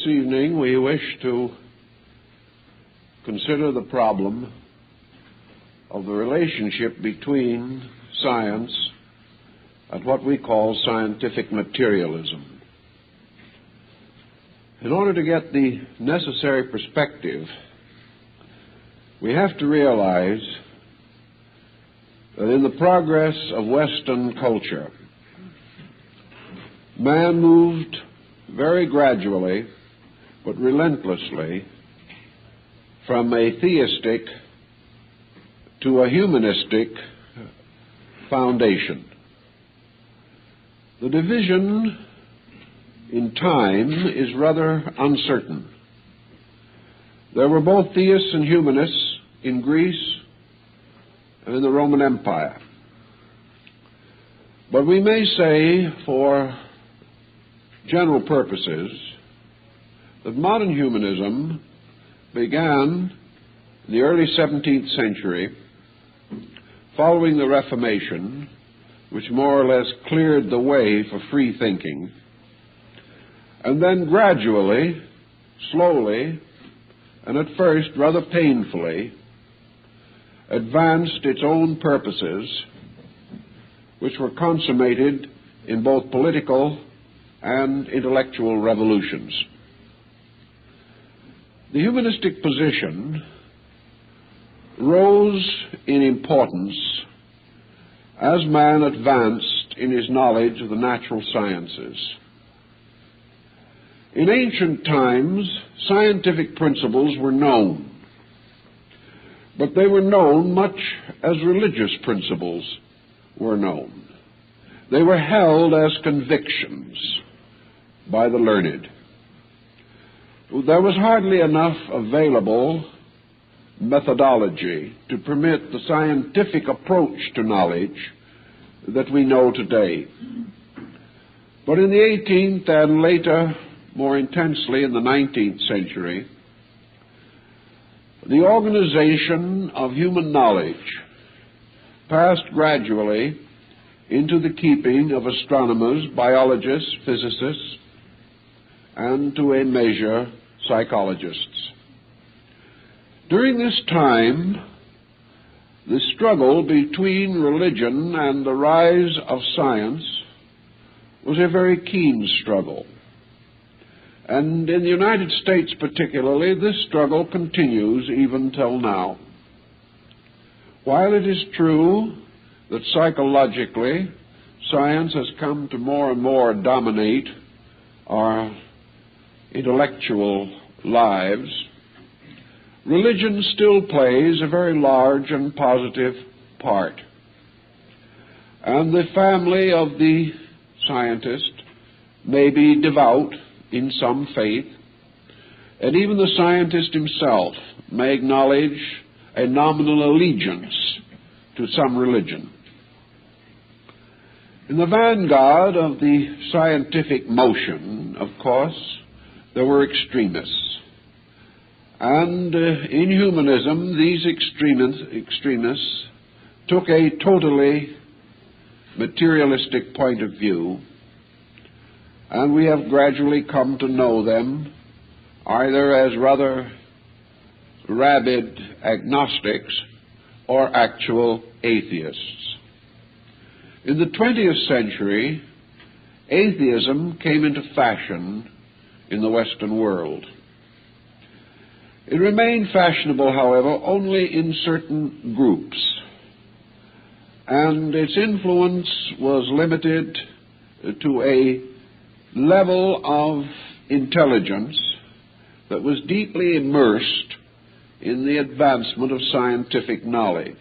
This evening we wish to consider the problem of the relationship between science and what we call scientific materialism. In order to get the necessary perspective, we have to realize that in the progress of Western culture, man moved very gradually but relentlessly from a theistic to a humanistic foundation. The division in time is rather uncertain. There were both theists and humanists in Greece and in the Roman Empire. But we may say, for general purposes, that modern humanism began in the early 17th century, following the Reformation, which more or less cleared the way for free thinking, and then gradually, slowly, and at first rather painfully, advanced its own purposes, which were consummated in both political and intellectual revolutions. The humanistic position rose in importance as man advanced in his knowledge of the natural sciences. In ancient times, scientific principles were known, but they were known much as religious principles were known. They were held as convictions by the learned. There was hardly enough available methodology to permit the scientific approach to knowledge that we know today. But in the 18th and later, more intensely in the 19th century, the organization of human knowledge passed gradually into the keeping of astronomers, biologists, physicists, and to a measure, psychologists. During this time, the struggle between religion and the rise of science was a very keen struggle. And in the United States particularly, this struggle continues even till now. While it is true that psychologically science has come to more and more dominate our intellectual lives, religion still plays a very large and positive part. And the family of the scientist may be devout in some faith, and even the scientist himself may acknowledge a nominal allegiance to some religion. In the vanguard of the scientific motion, of course, there were extremists. And in humanism, these extremists took a totally materialistic point of view, and we have gradually come to know them either as rather rabid agnostics or actual atheists. In the 20th century, atheism came into fashion in the Western world. It remained fashionable, however, only in certain groups, and its influence was limited to a level of intelligence that was deeply immersed in the advancement of scientific knowledge.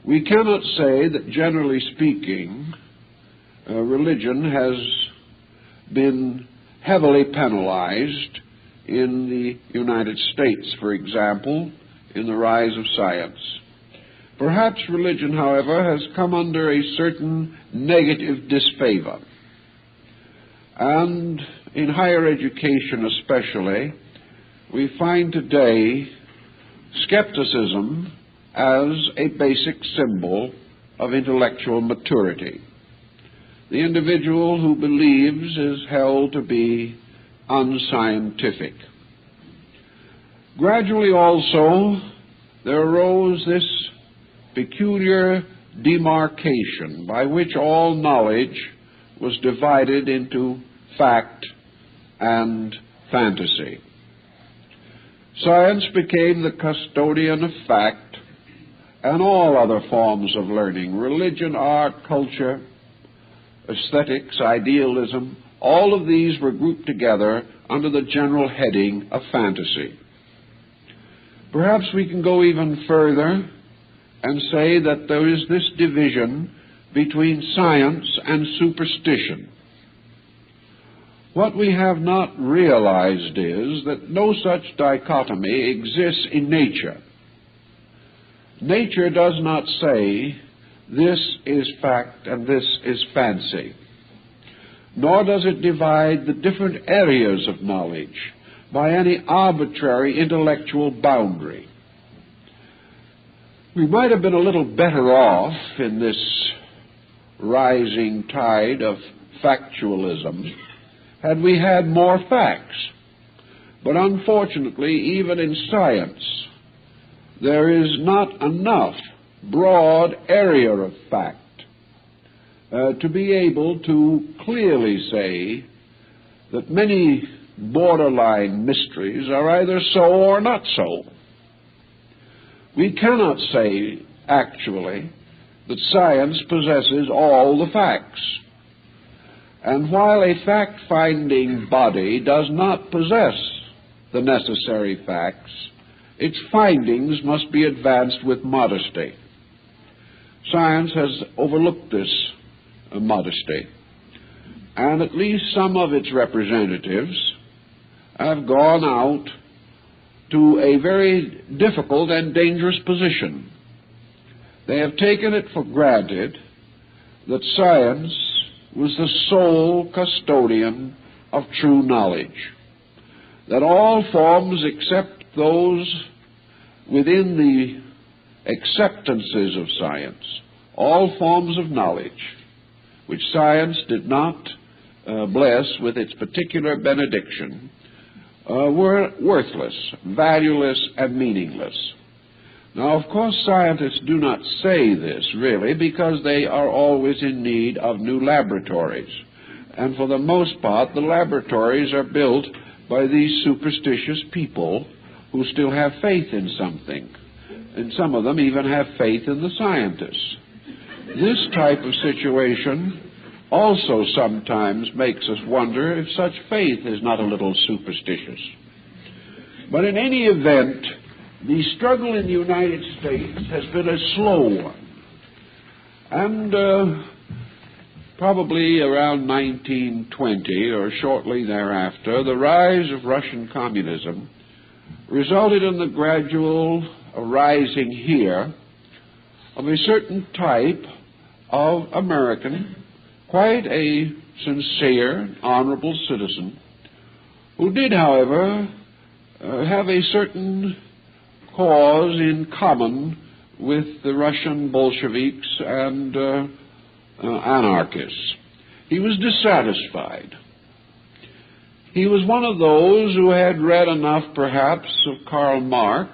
We cannot say that, generally speaking, religion has been heavily penalized in the United States, for example, in the rise of science. Perhaps religion, however, has come under a certain negative disfavor. And in higher education especially, we find today skepticism as a basic symbol of intellectual maturity. The individual who believes is held to be unscientific. Gradually also there arose this peculiar demarcation by which all knowledge was divided into fact and fantasy. Science became the custodian of fact, and all other forms of learning, religion, art, culture, aesthetics, idealism, all of these were grouped together under the general heading of fantasy. Perhaps we can go even further and say that there is this division between science and superstition. What we have not realized is that no such dichotomy exists in nature. Nature does not say, this is fact and this is fancy, nor does it divide the different areas of knowledge by any arbitrary intellectual boundary. We might have been a little better off in this rising tide of factualism had we had more facts. But unfortunately, even in science, there is not enough broad area of fact to be able to clearly say that many borderline mysteries are either so or not so. We cannot say, actually, that science possesses all the facts. And while a fact-finding body does not possess the necessary facts, its findings must be advanced with modesty. Science has overlooked this modesty, and at least some of its representatives have gone out to a very difficult and dangerous position. They have taken it for granted that science was the sole custodian of true knowledge, that all forms except those within the acceptances of science, all forms of knowledge which science did not bless with its particular benediction, were worthless, valueless, and meaningless. Now, of course, scientists do not say this, really, because they are always in need of new laboratories. And for the most part, the laboratories are built by these superstitious people who still have faith in something. And some of them even have faith in the scientists. This type of situation also sometimes makes us wonder if such faith is not a little superstitious. But in any event, the struggle in the United States has been a slow one. And probably around 1920 or shortly thereafter, the rise of Russian communism resulted in the gradual arising here of a certain type of American, quite a sincere, honorable citizen, who did, however, have a certain cause in common with the Russian Bolsheviks and anarchists. He was dissatisfied. He was one of those who had read enough, perhaps, of Karl Marx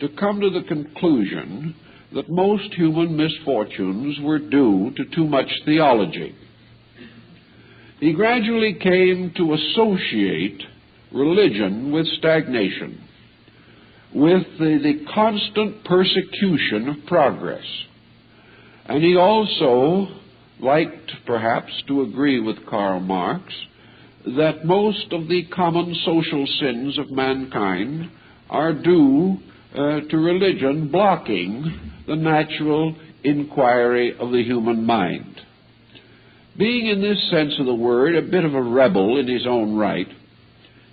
to come to the conclusion that most human misfortunes were due to too much theology. He gradually came to associate religion with stagnation, with the constant persecution of progress. And he also liked, perhaps, to agree with Karl Marx that most of the common social sins of mankind are due to religion blocking the natural inquiry of the human mind. Being, in this sense of the word, a bit of a rebel in his own right,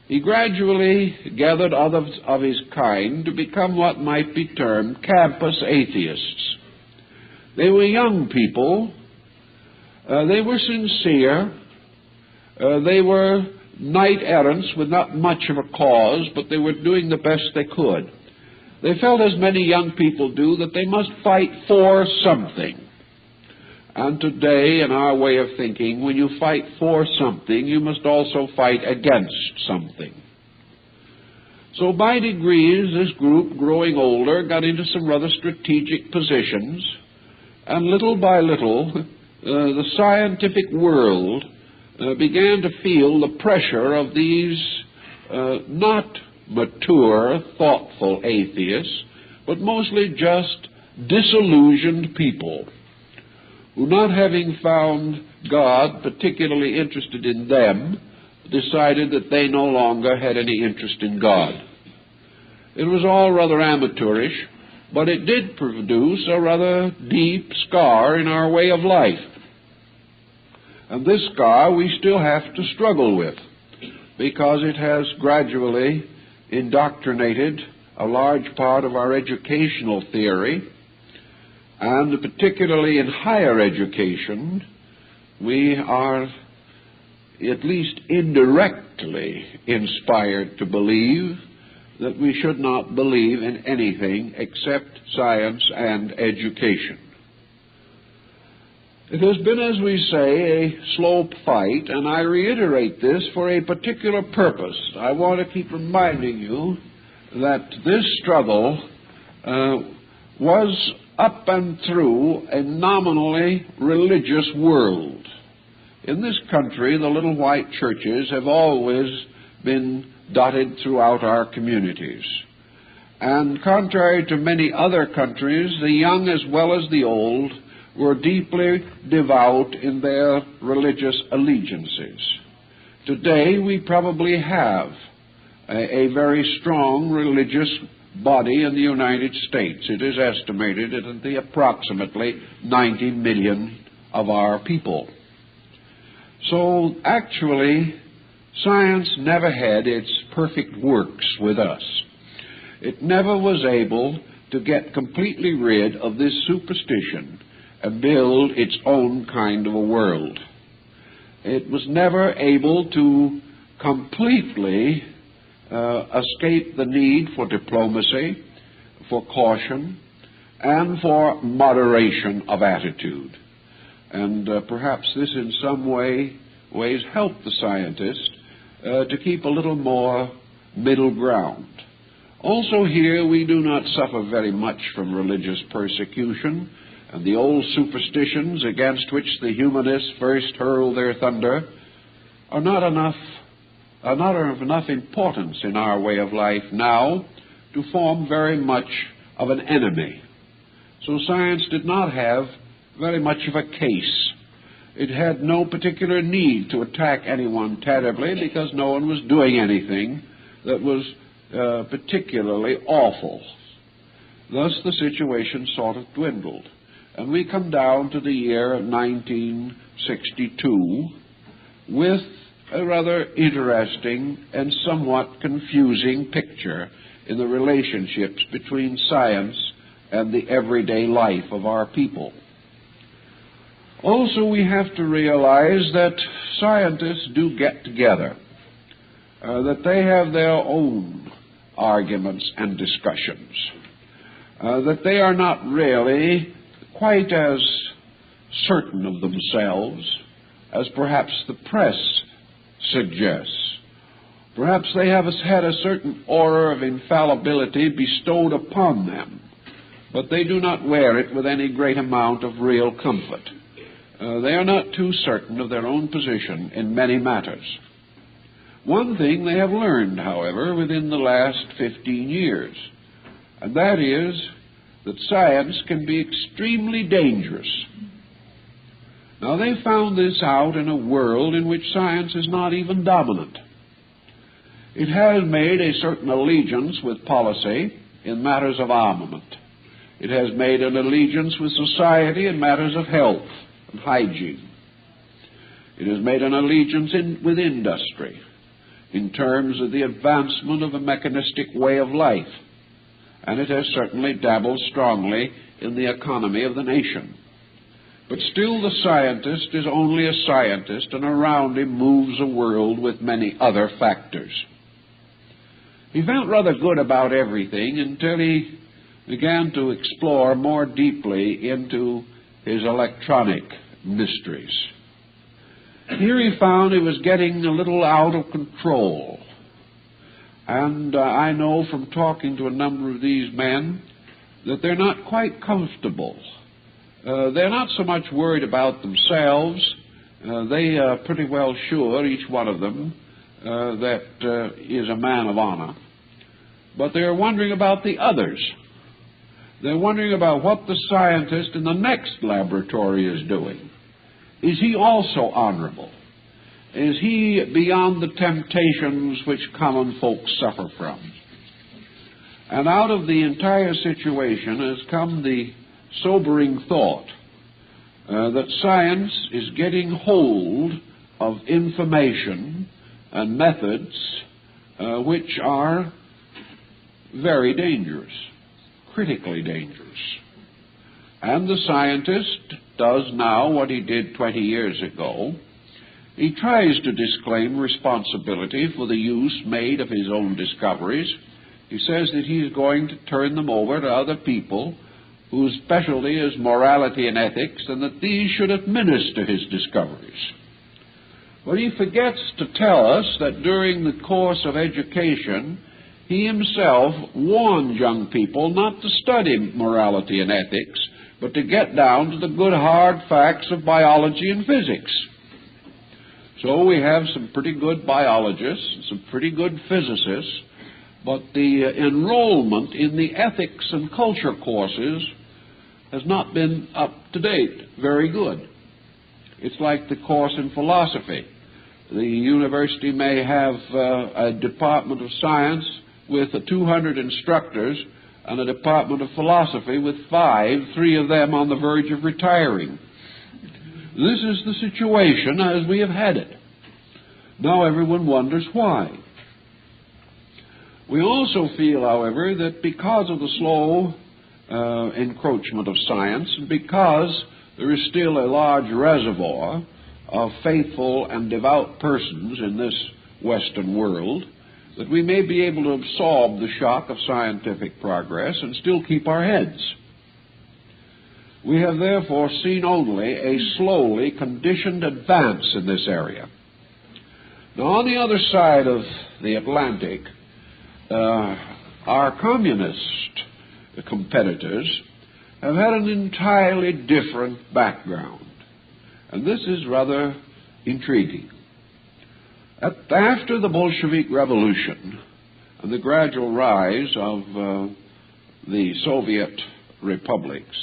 he gradually gathered others of his kind to become what might be termed campus atheists. They were young people. They were sincere. They were knight-errants with not much of a cause, but they were doing the best they could. They felt, as many young people do, that they must fight for something. And today, in our way of thinking, when you fight for something, you must also fight against something. So by degrees, this group, growing older, got into some rather strategic positions, and little by little, the scientific world began to feel the pressure of these not mature, thoughtful atheists, but mostly just disillusioned people who, not having found God particularly interested in them, decided that they no longer had any interest in God. It was all rather amateurish, but it did produce a rather deep scar in our way of life. And this scar we still have to struggle with, because it has gradually indoctrinated a large part of our educational theory, and particularly in higher education, we are at least indirectly inspired to believe that we should not believe in anything except science and education. It has been, as we say, a slow fight, and I reiterate this for a particular purpose. I want to keep reminding you that this struggle was up and through a nominally religious world. In this country, the little white churches have always been dotted throughout our communities. And contrary to many other countries, the young as well as the old were deeply devout in their religious allegiances. Today, we probably have a very strong religious body in the United States. It is estimated at the approximately 90 million of our people. So actually, science never had its perfect works with us. It never was able to get completely rid of this superstition and build its own kind of a world. It was never able to completely escape the need for diplomacy, for caution, and for moderation of attitude. And perhaps this in some ways helped the scientists to keep a little more middle ground. Also here, we do not suffer very much from religious persecution, and the old superstitions against which the humanists first hurled their thunder are not of enough importance in our way of life now to form very much of an enemy. So science did not have very much of a case. It had no particular need to attack anyone terribly, because no one was doing anything that was particularly awful. Thus the situation sort of dwindled. And we come down to the year 1962 with a rather interesting and somewhat confusing picture in the relationships between science and the everyday life of our people. Also, we have to realize that scientists do get together, that they have their own arguments and discussions, that they are not really quite as certain of themselves as perhaps the press suggests. Perhaps they have had a certain aura of infallibility bestowed upon them, but they do not wear it with any great amount of real comfort. They are not too certain of their own position in many matters. One thing they have learned, however, within the last 15 years, and that is that science can be extremely dangerous. Now, they found this out in a world in which science is not even dominant. It has made a certain allegiance with policy in matters of armament. It has made an allegiance with society in matters of health and hygiene. It has made an allegiance with industry in terms of the advancement of a mechanistic way of life. And it has certainly dabbled strongly in the economy of the nation. But still the scientist is only a scientist, and around him moves a world with many other factors. He felt rather good about everything until he began to explore more deeply into his electronic mysteries. Here he found he was getting a little out of control. And I know from talking to a number of these men that they're not quite comfortable. They're not so much worried about themselves. They are pretty well sure, each one of them, that is a man of honor. But they're wondering about the others. They're wondering about what the scientist in the next laboratory is doing. Is he also honorable? Is he beyond the temptations which common folks suffer from? And out of the entire situation has come the sobering thought that science is getting hold of information and methods which are very dangerous, critically dangerous. And the scientist does now what he did 20 years ago. He tries to disclaim responsibility for the use made of his own discoveries. He says that he is going to turn them over to other people whose specialty is morality and ethics, and that these should administer his discoveries. But he forgets to tell us that during the course of education, he himself warned young people not to study morality and ethics, but to get down to the good hard facts of biology and physics. So we have some pretty good biologists, some pretty good physicists, but the enrollment in the ethics and culture courses has not been up to date, very good. It's like the course in philosophy. The university may have a department of science with 200 instructors and a department of philosophy with 3 of them on the verge of retiring. This is the situation as we have had it. Now everyone wonders why. We also feel, however, that because of the slow encroachment of science, and because there is still a large reservoir of faithful and devout persons in this Western world, that we may be able to absorb the shock of scientific progress and still keep our heads. We have therefore seen only a slowly conditioned advance in this area. Now, on the other side of the Atlantic, our communist competitors have had an entirely different background, and this is rather intriguing. After the Bolshevik Revolution and the gradual rise of the Soviet republics,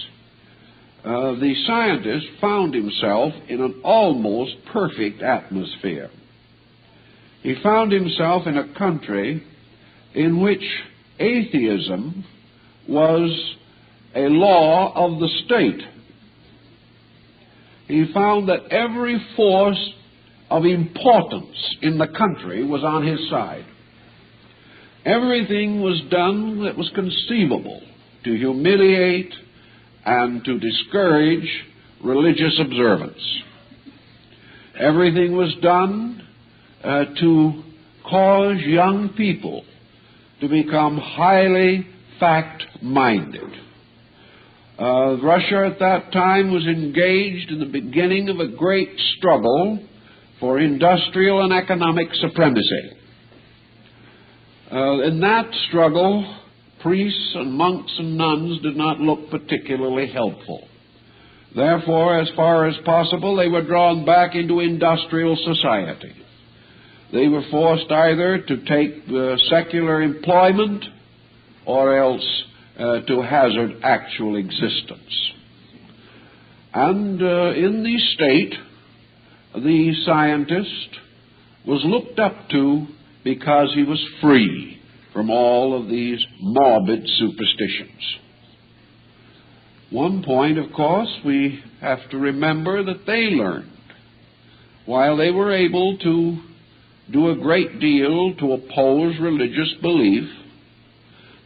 the scientist found himself in an almost perfect atmosphere. He found himself in a country in which atheism was a law of the state. He found that every force of importance in the country was on his side. Everything was done that was conceivable to humiliate and to discourage religious observance. Everything was done to cause young people to become highly fact-minded. Russia at that time was engaged in the beginning of a great struggle for industrial and economic supremacy. In that struggle, priests and monks and nuns did not look particularly helpful. Therefore, as far as possible, they were drawn back into industrial society. They were forced either to take secular employment or else to hazard actual existence. And in the state, the scientist was looked up to because he was free from all of these morbid superstitions. One point, of course, we have to remember that they learned. While they were able to do a great deal to oppose religious belief,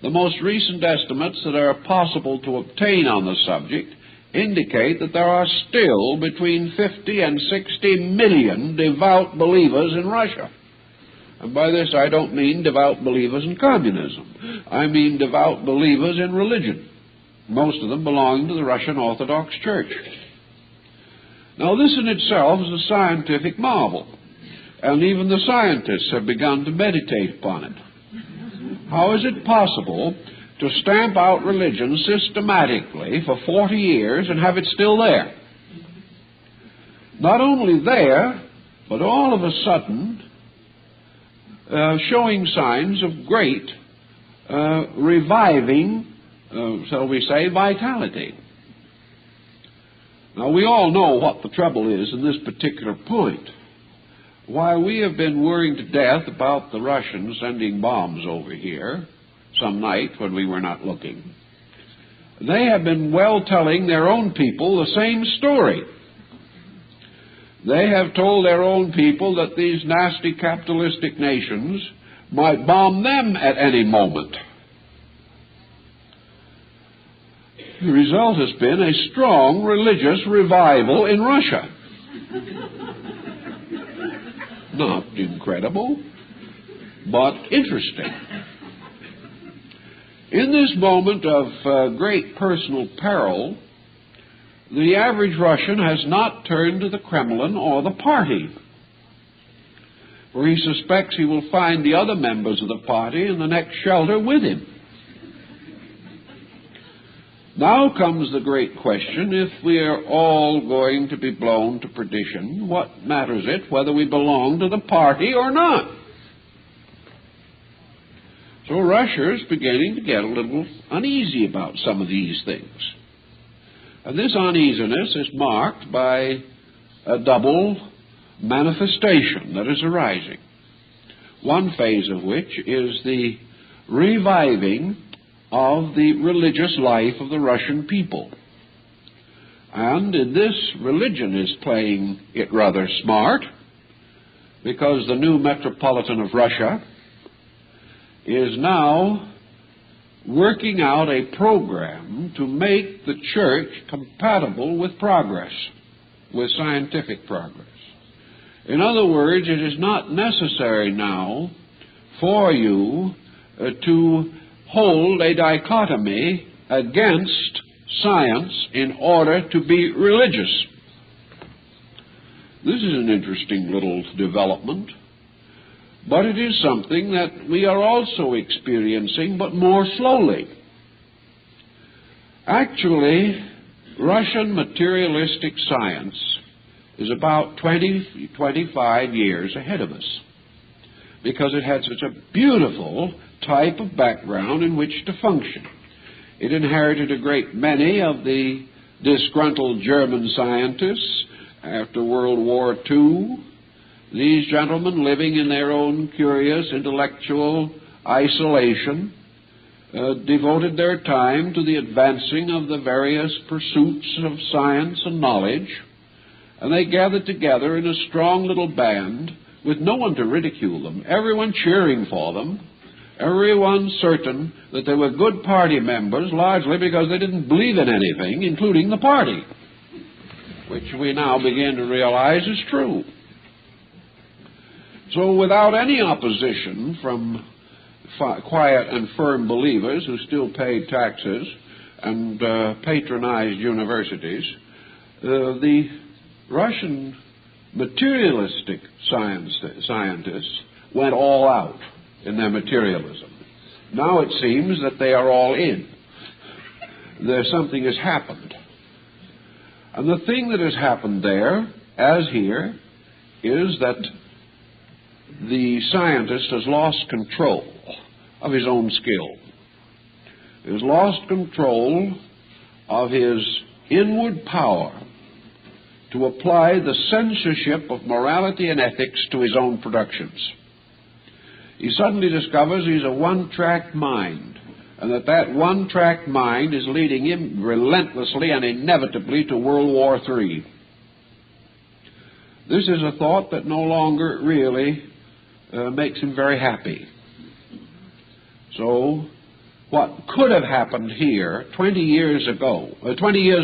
the most recent estimates that are possible to obtain on the subject indicate that there are still between 50 and 60 million devout believers in Russia. And by this I don't mean devout believers in communism. I mean devout believers in religion. most of them belonging to the Russian Orthodox Church. Now, this in itself is a scientific marvel, and even the scientists have begun to meditate upon it. How is it possible to stamp out religion systematically for 40 years and have it still there? Not only there, but all of a sudden showing signs of great reviving, shall we say, vitality. Now, we all know what the trouble is in this particular point. While we have been worrying to death about the Russians sending bombs over here some night when we were not looking, they have been well telling their own people the same story. They have told their own people that these nasty capitalistic nations might bomb them at any moment. The result has been a strong religious revival in Russia. Not incredible, but interesting. In this moment of great personal peril, the average Russian has not turned to the Kremlin or the party, for he suspects he will find the other members of the party in the next shelter with him. Now comes the great question: if we are all going to be blown to perdition, what matters it whether we belong to the party or not? So Russia is beginning to get a little uneasy about some of these things. And this uneasiness is marked by a double manifestation that is arising. One phase of which is the reviving of the religious life of the Russian people. And in this, religion is playing it rather smart, because the new Metropolitan of Russia is now working out a program to make the church compatible with progress, with scientific progress. In other words, it is not necessary now for you to hold a dichotomy against science in order to be religious. This is an interesting little development, but it is something that we are also experiencing, but more slowly. Actually, Russian materialistic science is about 25 years ahead of us, because it had such a beautiful type of background in which to function. It inherited a great many of the disgruntled German scientists after World War II. These gentlemen, living in their own curious intellectual isolation, devoted their time to the advancing of the various pursuits of science and knowledge, and they gathered together in a strong little band with no one to ridicule them, everyone cheering for them, everyone certain that they were good party members, largely because they didn't believe in anything, including the party, which we now begin to realize is true. So without any opposition from quiet and firm believers who still paid taxes and patronized universities, the Russian materialistic scientists went all out in their materialism. Now it seems that they are all in. Something has happened. And the thing that has happened there, as here, is that the scientist has lost control of his own skill. He has lost control of his inward power to apply the censorship of morality and ethics to his own productions. He suddenly discovers he's a one-track mind, and that one-track mind is leading him relentlessly and inevitably to World War III. This is a thought that no longer really makes him very happy. So what could have happened here 20 years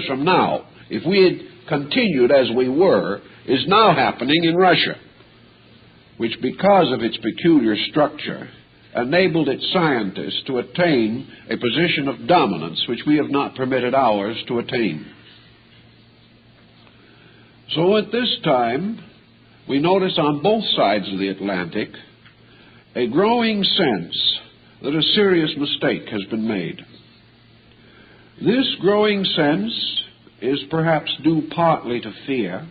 from now, if we had continued as we were, is now happening in Russia, which, because of its peculiar structure, enabled its scientists to attain a position of dominance which we have not permitted ours to attain. So at this time, we notice on both sides of the Atlantic a growing sense that a serious mistake has been made. This growing sense is perhaps due partly to fear,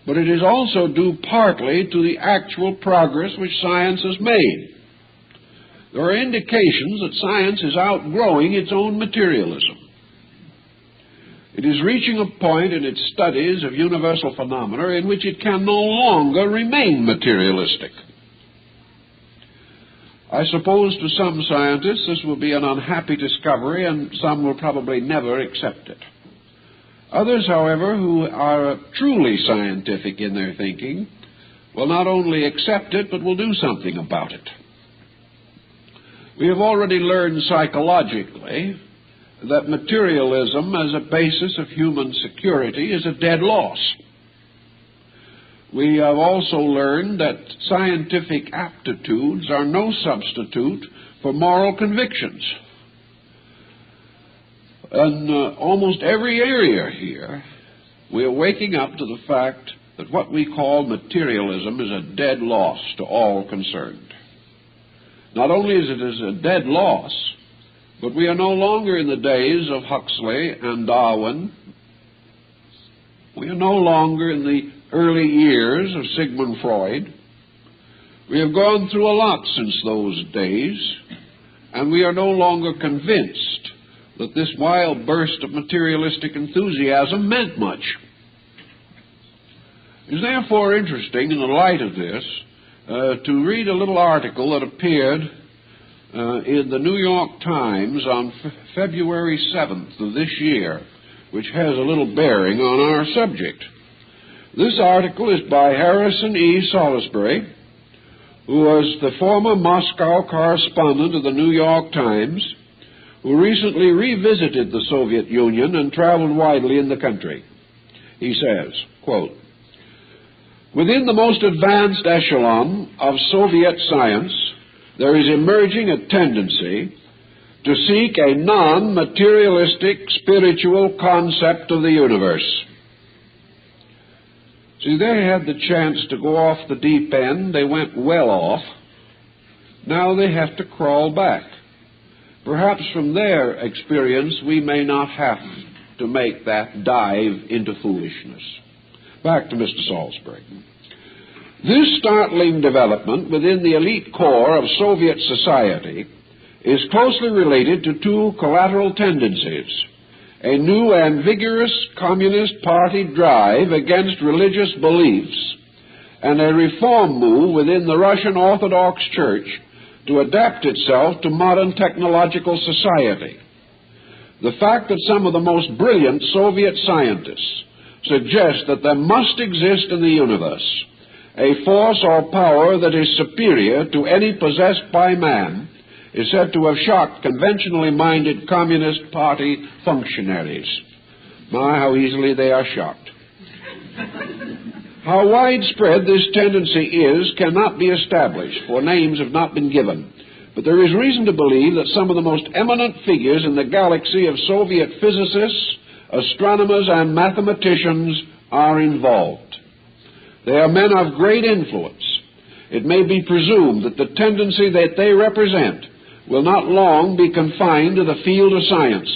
but it is also due partly to the actual progress which science has made. There are indications that science is outgrowing its own materialism. It is reaching a point in its studies of universal phenomena in which it can no longer remain materialistic. I suppose to some scientists this will be an unhappy discovery, and some will probably never accept it. Others, however, who are truly scientific in their thinking, will not only accept it, but will do something about it. We have already learned psychologically that materialism as a basis of human security is a dead loss. We have also learned that scientific aptitudes are no substitute for moral convictions. In almost every area here, we are waking up to the fact that what we call materialism is a dead loss to all concerned. Not only is it a dead loss, but we are no longer in the days of Huxley and Darwin. We are no longer in the early years of Sigmund Freud. We have gone through a lot since those days, and we are no longer convinced that this wild burst of materialistic enthusiasm meant much. It is therefore interesting, in the light of this, to read a little article that appeared in the New York Times on February 7th of this year, which has a little bearing on our subject. This article is by Harrison E. Salisbury, who was the former Moscow correspondent of the New York Times, who recently revisited the Soviet Union and traveled widely in the country. He says, quote, "Within the most advanced echelon of Soviet science, there is emerging a tendency to seek a non-materialistic spiritual concept of the universe." See, they had the chance to go off the deep end. They went well off. Now they have to crawl back. Perhaps from their experience, we may not have to make that dive into foolishness. Back to Mr. Salisbury. This startling development within the elite core of Soviet society is closely related to two collateral tendencies: a new and vigorous Communist Party drive against religious beliefs, and a reform move within the Russian Orthodox Church to adapt itself to modern technological society. The fact that some of the most brilliant Soviet scientists suggest that there must exist in the universe a force or power that is superior to any possessed by man is said to have shocked conventionally minded Communist Party functionaries. My, how easily they are shocked. How widespread this tendency is cannot be established, for names have not been given. But there is reason to believe that some of the most eminent figures in the galaxy of Soviet physicists, astronomers, and mathematicians are involved. They are men of great influence. It may be presumed that the tendency that they represent will not long be confined to the field of science.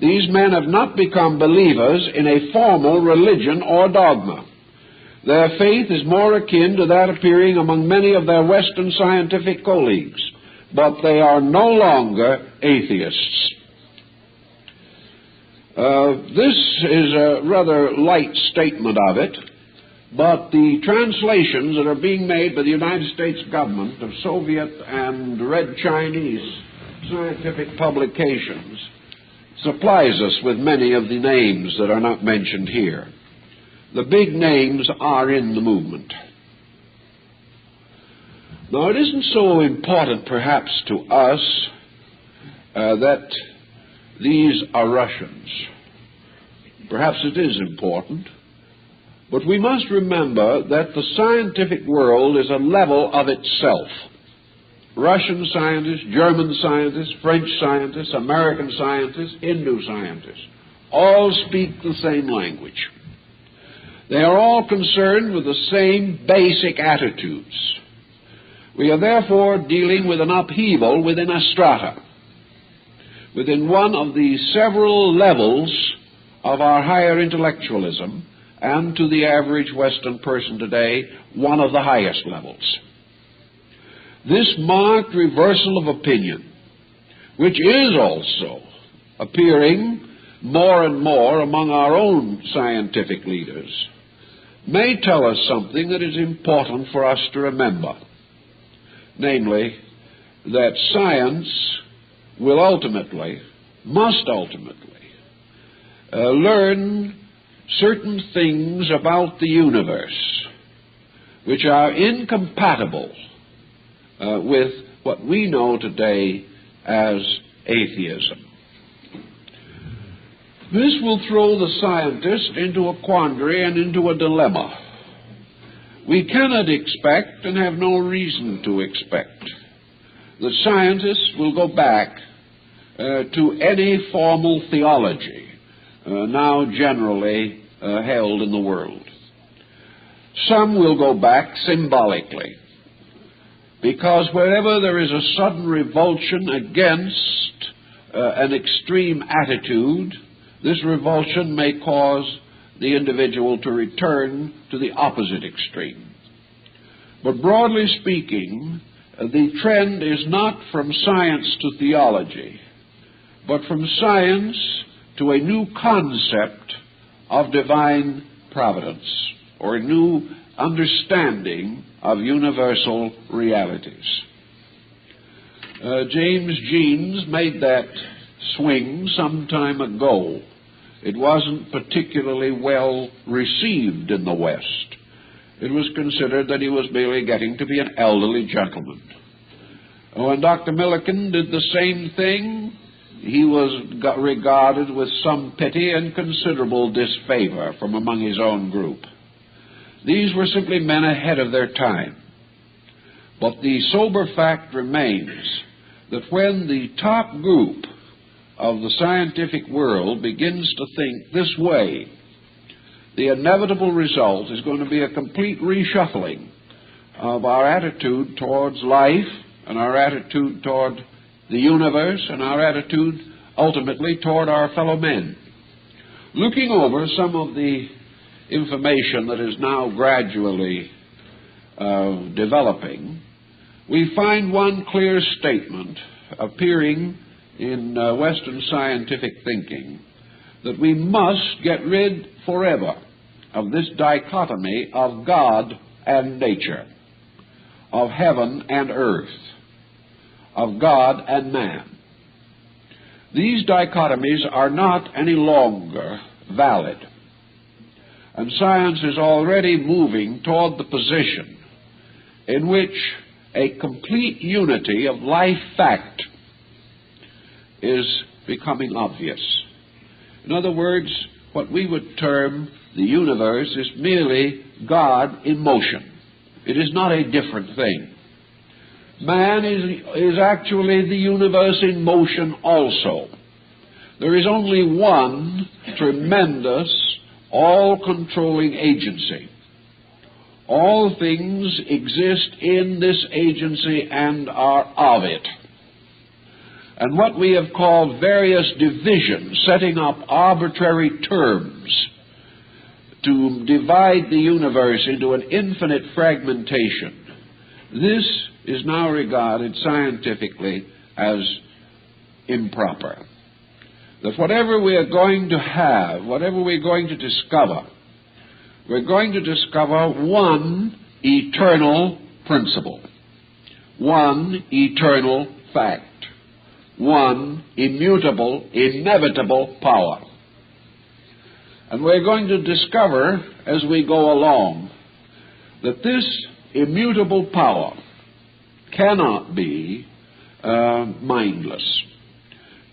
These men have not become believers in a formal religion or dogma. Their faith is more akin to that appearing among many of their Western scientific colleagues, but they are no longer atheists. This is a rather light statement of it, but the translations that are being made by the United States government of Soviet and Red Chinese scientific publications supplies us with many of the names that are not mentioned here. The big names are in the movement. Now, it isn't so important, perhaps, to us that these are Russians. Perhaps it is important, but we must remember that the scientific world is a level of itself. Russian scientists, German scientists, French scientists, American scientists, Hindu scientists, all speak the same language. They are all concerned with the same basic attitudes. We are therefore dealing with an upheaval within a strata, within one of the several levels of our higher intellectualism, and to the average Western person today, one of the highest levels. This marked reversal of opinion, which is also appearing more and more among our own scientific leaders, may tell us something that is important for us to remember, namely, that science will must ultimately, learn certain things about the universe which are incompatible with what we know today as atheism. This will throw the scientist into a quandary and into a dilemma. We cannot expect, and have no reason to expect, that scientists will go back to any formal theology now generally held in the world. Some will go back symbolically, because wherever there is a sudden revulsion against an extreme attitude, this revulsion may cause the individual to return to the opposite extreme. But broadly speaking, the trend is not from science to theology, but from science to a new concept of divine providence, or a new understanding of universal realities. James Jeans made that swing some time ago. It wasn't particularly well received in the West. It was considered that he was merely getting to be an elderly gentleman. When Dr. Millikan did the same thing, he was regarded with some pity and considerable disfavor from among his own group. These were simply men ahead of their time. But the sober fact remains that when the top group of the scientific world begins to think this way, the inevitable result is going to be a complete reshuffling of our attitude towards life, and our attitude toward the universe, and our attitude ultimately toward our fellow men. Looking over some of the information that is now gradually developing, we find one clear statement appearing in Western scientific thinking, that we must get rid forever of this dichotomy of God and nature, of heaven and earth, of God and man. These dichotomies are not any longer valid, and science is already moving toward the position in which a complete unity of life fact is becoming obvious. In other words, what we would term the universe is merely God in motion. It is not a different thing. Man is actually the universe in motion also. There is only one tremendous, all-controlling agency. All things exist in this agency and are of it. And what we have called various divisions, setting up arbitrary terms to divide the universe into an infinite fragmentation, this is now regarded scientifically as improper. That whatever we are going to have, whatever we're going to discover, we're going to discover one eternal principle, one eternal fact, one immutable, inevitable power. And we're going to discover as we go along that this immutable power cannot be mindless,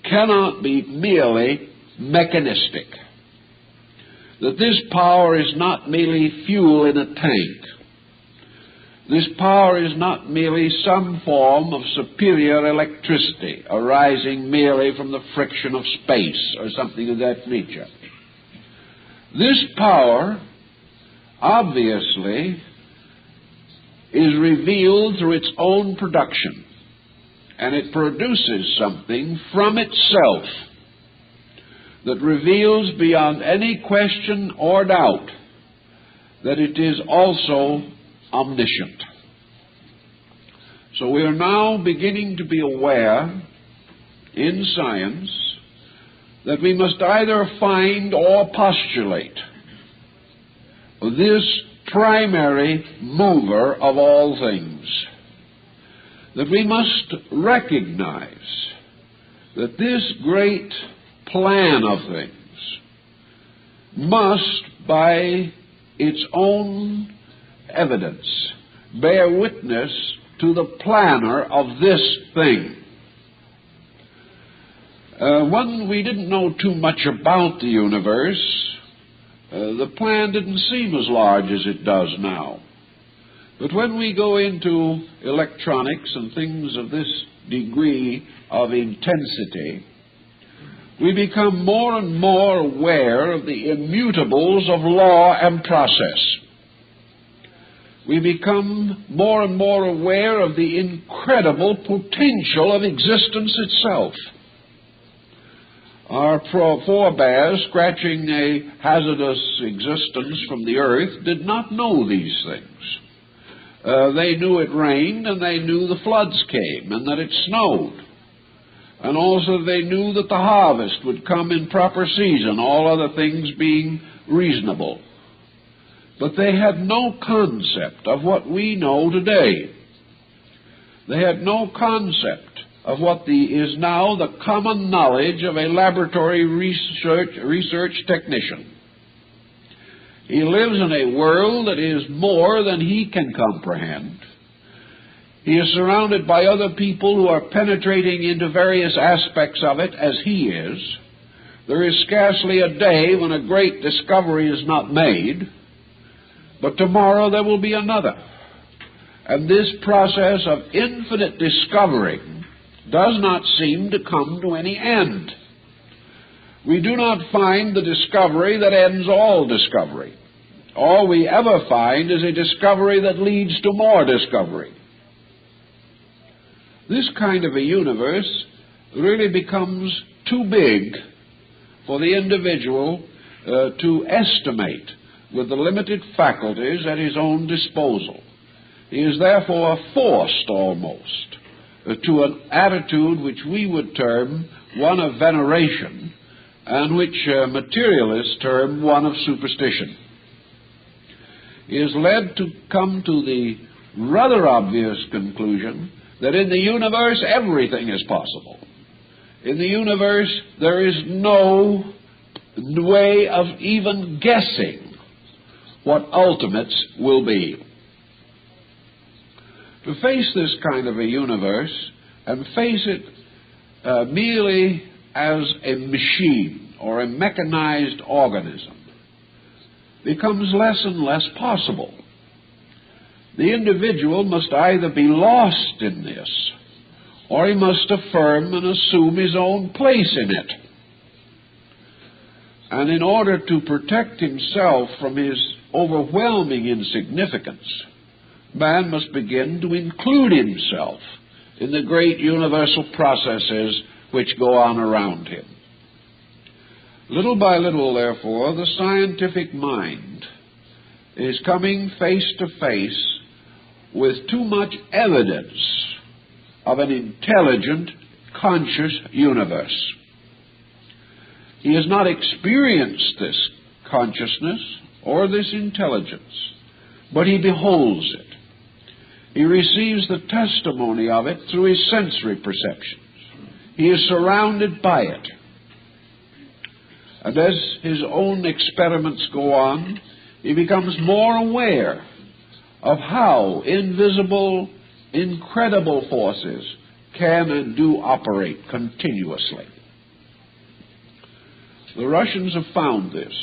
cannot be merely mechanistic, that this power is not merely fuel in a tank, This power is not merely some form of superior electricity arising merely from the friction of space or something of that nature. This power, obviously, is revealed through its own production, and it produces something from itself that reveals beyond any question or doubt that it is also omniscient. So we are now beginning to be aware in science that we must either find or postulate this primary mover of all things, that we must recognize that this great plan of things must, by its own evidence, bear witness to the planner of this thing. When we didn't know too much about the universe, the plan didn't seem as large as it does now. But when we go into electronics and things of this degree of intensity, we become more and more aware of the immutables of law and process. We become more and more aware of the incredible potential of existence itself. Our forebears, scratching a hazardous existence from the earth, did not know these things. They knew it rained, and they knew the floods came, and that it snowed. And also they knew that the harvest would come in proper season, all other things being reasonable. But they had no concept of what we know today. They had no concept of what is now the common knowledge of a laboratory research technician. He lives in a world that is more than he can comprehend. He is surrounded by other people who are penetrating into various aspects of it as he is. There is scarcely a day when a great discovery is not made, but tomorrow there will be another. And this process of infinite discovering does not seem to come to any end. We do not find the discovery that ends all discovery. All we ever find is a discovery that leads to more discovery. This kind of a universe really becomes too big for the individual to estimate with the limited faculties at his own disposal. He is therefore forced almost to an attitude which we would term one of veneration, and which materialists term one of superstition. He is led to come to the rather obvious conclusion that in the universe everything is possible. In the universe there is no way of even guessing what ultimates will be. To face this kind of a universe and face it merely as a machine or a mechanized organism becomes less and less possible. The individual must either be lost in this, or he must affirm and assume his own place in it. And in order to protect himself from his overwhelming insignificance, man must begin to include himself in the great universal processes which go on around him. Little by little, therefore, the scientific mind is coming face to face with too much evidence of an intelligent, conscious universe. He has not experienced this consciousness or this intelligence, but he beholds it. He receives the testimony of it through his sensory perceptions. He is surrounded by it. And as his own experiments go on, he becomes more aware of how invisible, incredible forces can and do operate continuously. The Russians have found this.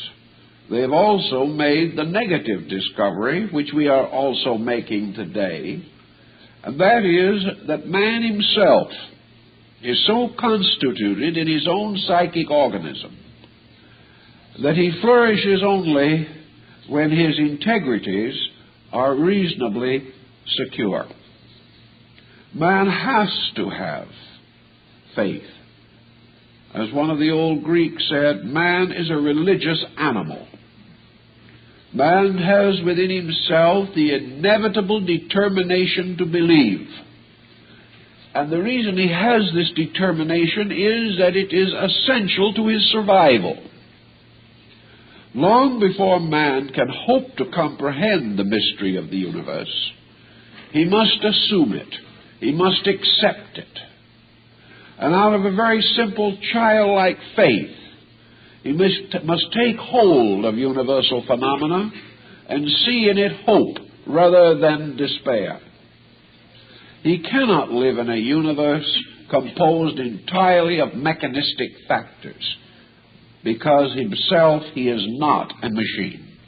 they've also made the negative discovery, which we are also making today, and that is that man himself is so constituted in his own psychic organism that he flourishes only when his integrities are reasonably secure. Man has to have faith. As one of the old Greeks said, man is a religious animal. Man has within himself the inevitable determination to believe. And the reason he has this determination is that it is essential to his survival. Long before man can hope to comprehend the mystery of the universe, he must assume it. He must accept it. And out of a very simple childlike faith, he must take hold of universal phenomena and see in it hope rather than despair. He cannot live in a universe composed entirely of mechanistic factors, because himself he is not a machine.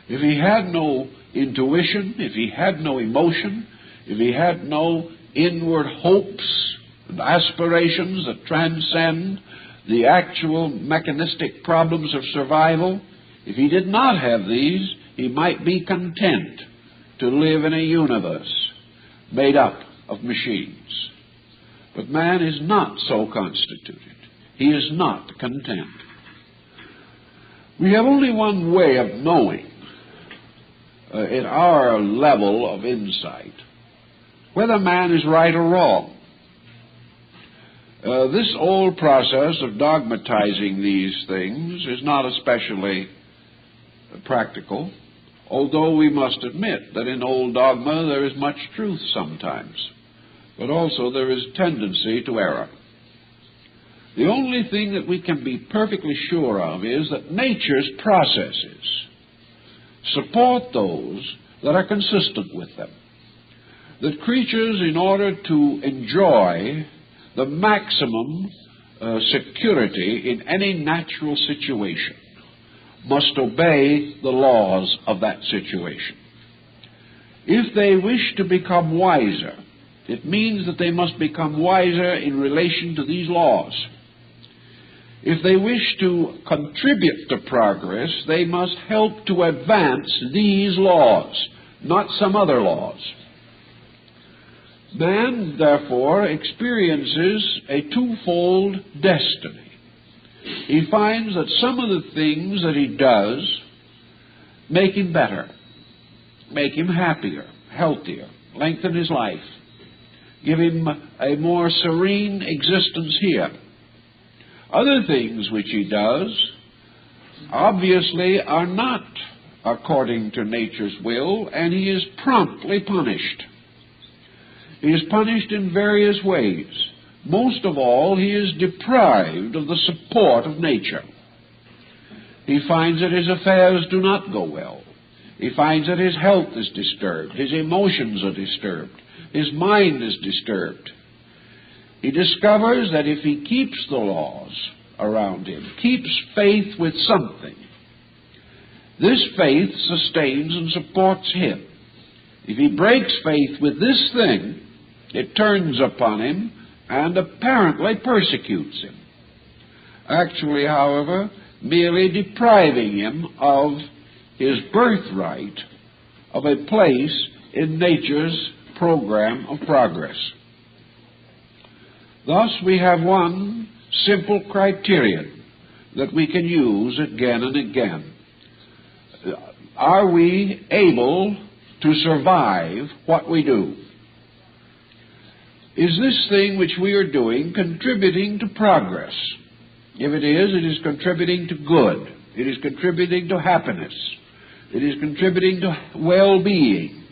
If he had no intuition, if he had no emotion, if he had no inward hopes and aspirations that transcend the actual mechanistic problems of survival, if he did not have these, he might be content to live in a universe made up of machines. But man is not so constituted. He is not content. We have only one way of knowing, at our level of insight, whether man is right or wrong. This old process of dogmatizing these things is not especially practical, although we must admit that in old dogma there is much truth sometimes, but also there is tendency to error. The only thing that we can be perfectly sure of is that nature's processes support those that are consistent with them. That creatures, in order to enjoy the maximum security in any natural situation, must obey the laws of that situation. If they wish to become wiser, it means that they must become wiser in relation to these laws. If they wish to contribute to progress, they must help to advance these laws, not some other laws. Man, therefore, experiences a twofold destiny. He finds that some of the things that he does make him better, make him happier, healthier, lengthen his life, give him a more serene existence here. Other things which he does obviously are not according to nature's will, and he is promptly punished. He is punished in various ways. Most of all, he is deprived of the support of nature. He finds that his affairs do not go well. He finds that his health is disturbed, his emotions are disturbed, his mind is disturbed. He discovers that if he keeps the laws around him, keeps faith with something, this faith sustains and supports him. If he breaks faith with this thing, it turns upon him and apparently persecutes him. Actually, however, merely depriving him of his birthright of a place in nature's program of progress. Thus, we have one simple criterion that we can use again and again. Are we able to survive what we do? Is this thing which we are doing contributing to progress? If it is contributing to good. It is contributing to happiness. It is contributing to well-being.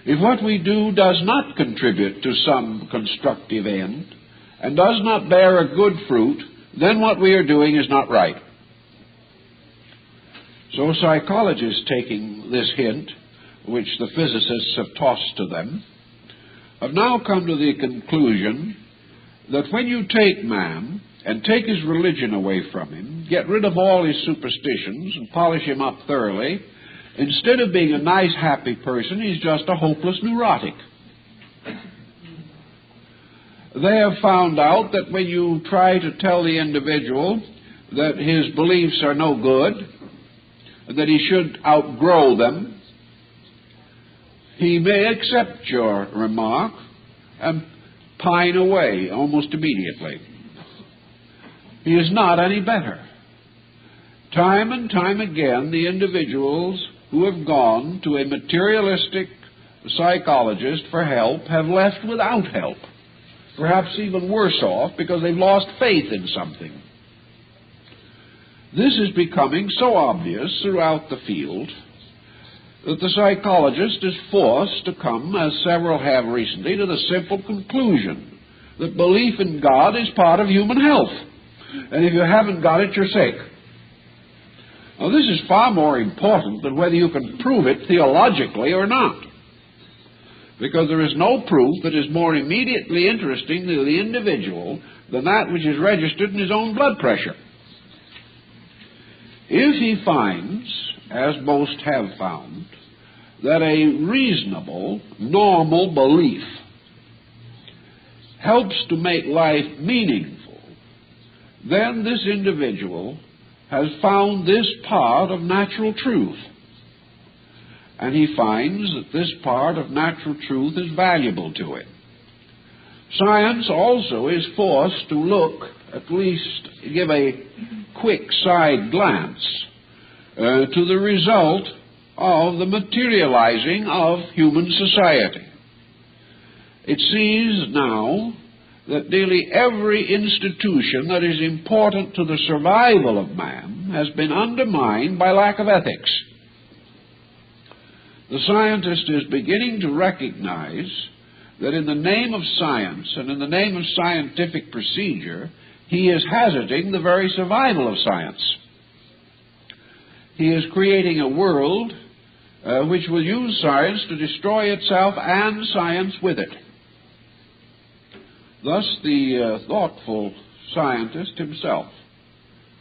If what we do does not contribute to some constructive end and does not bear a good fruit, then what we are doing is not right. So psychologists, taking this hint, which the physicists have tossed to them, have now come to the conclusion that when you take man and take his religion away from him, get rid of all his superstitions and polish him up thoroughly, instead of being a nice, happy person, he's just a hopeless neurotic. They have found out that when you try to tell the individual that his beliefs are no good, that he should outgrow them, he may accept your remark and pine away almost immediately. He is not any better. Time and time again, the individuals who have gone to a materialistic psychologist for help have left without help, perhaps even worse off because they've lost faith in something. This is becoming so obvious throughout the field that the psychologist is forced to come, as several have recently, to the simple conclusion that belief in God is part of human health. And if you haven't got it, you're sick. Now, this is far more important than whether you can prove it theologically or not, because there is no proof that is more immediately interesting to the individual than that which is registered in his own blood pressure. If he finds, as most have found, that a reasonable, normal belief helps to make life meaningful, then this individual has found this part of natural truth. And he finds that this part of natural truth is valuable to him. Science also is forced to look, at least give a quick side glance to the result of the materializing of human society. It sees now that nearly every institution that is important to the survival of man has been undermined by lack of ethics. The scientist is beginning to recognize that in the name of science and in the name of scientific procedure, he is hazarding the very survival of science. He is creating a world which will use science to destroy itself and science with it. Thus, the thoughtful scientist himself,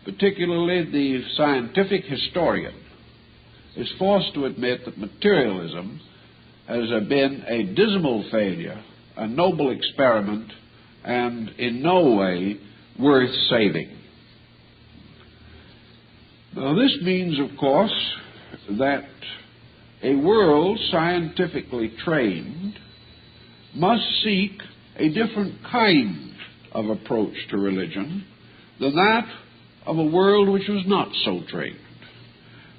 particularly the scientific historian, is forced to admit that materialism has been a dismal failure, a noble experiment, and in no way worth saving. Now, this means, of course, that a world scientifically trained must seek a different kind of approach to religion than that of a world which was not so trained.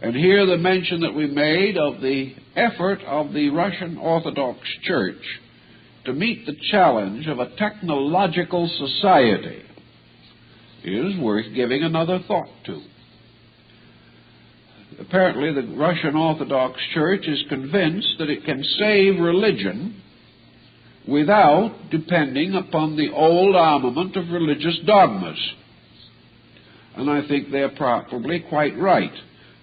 And here the mention that we made of the effort of the Russian Orthodox Church to meet the challenge of a technological society is worth giving another thought to. Apparently, the Russian Orthodox Church is convinced that it can save religion without depending upon the old armament of religious dogmas. And I think they're probably quite right,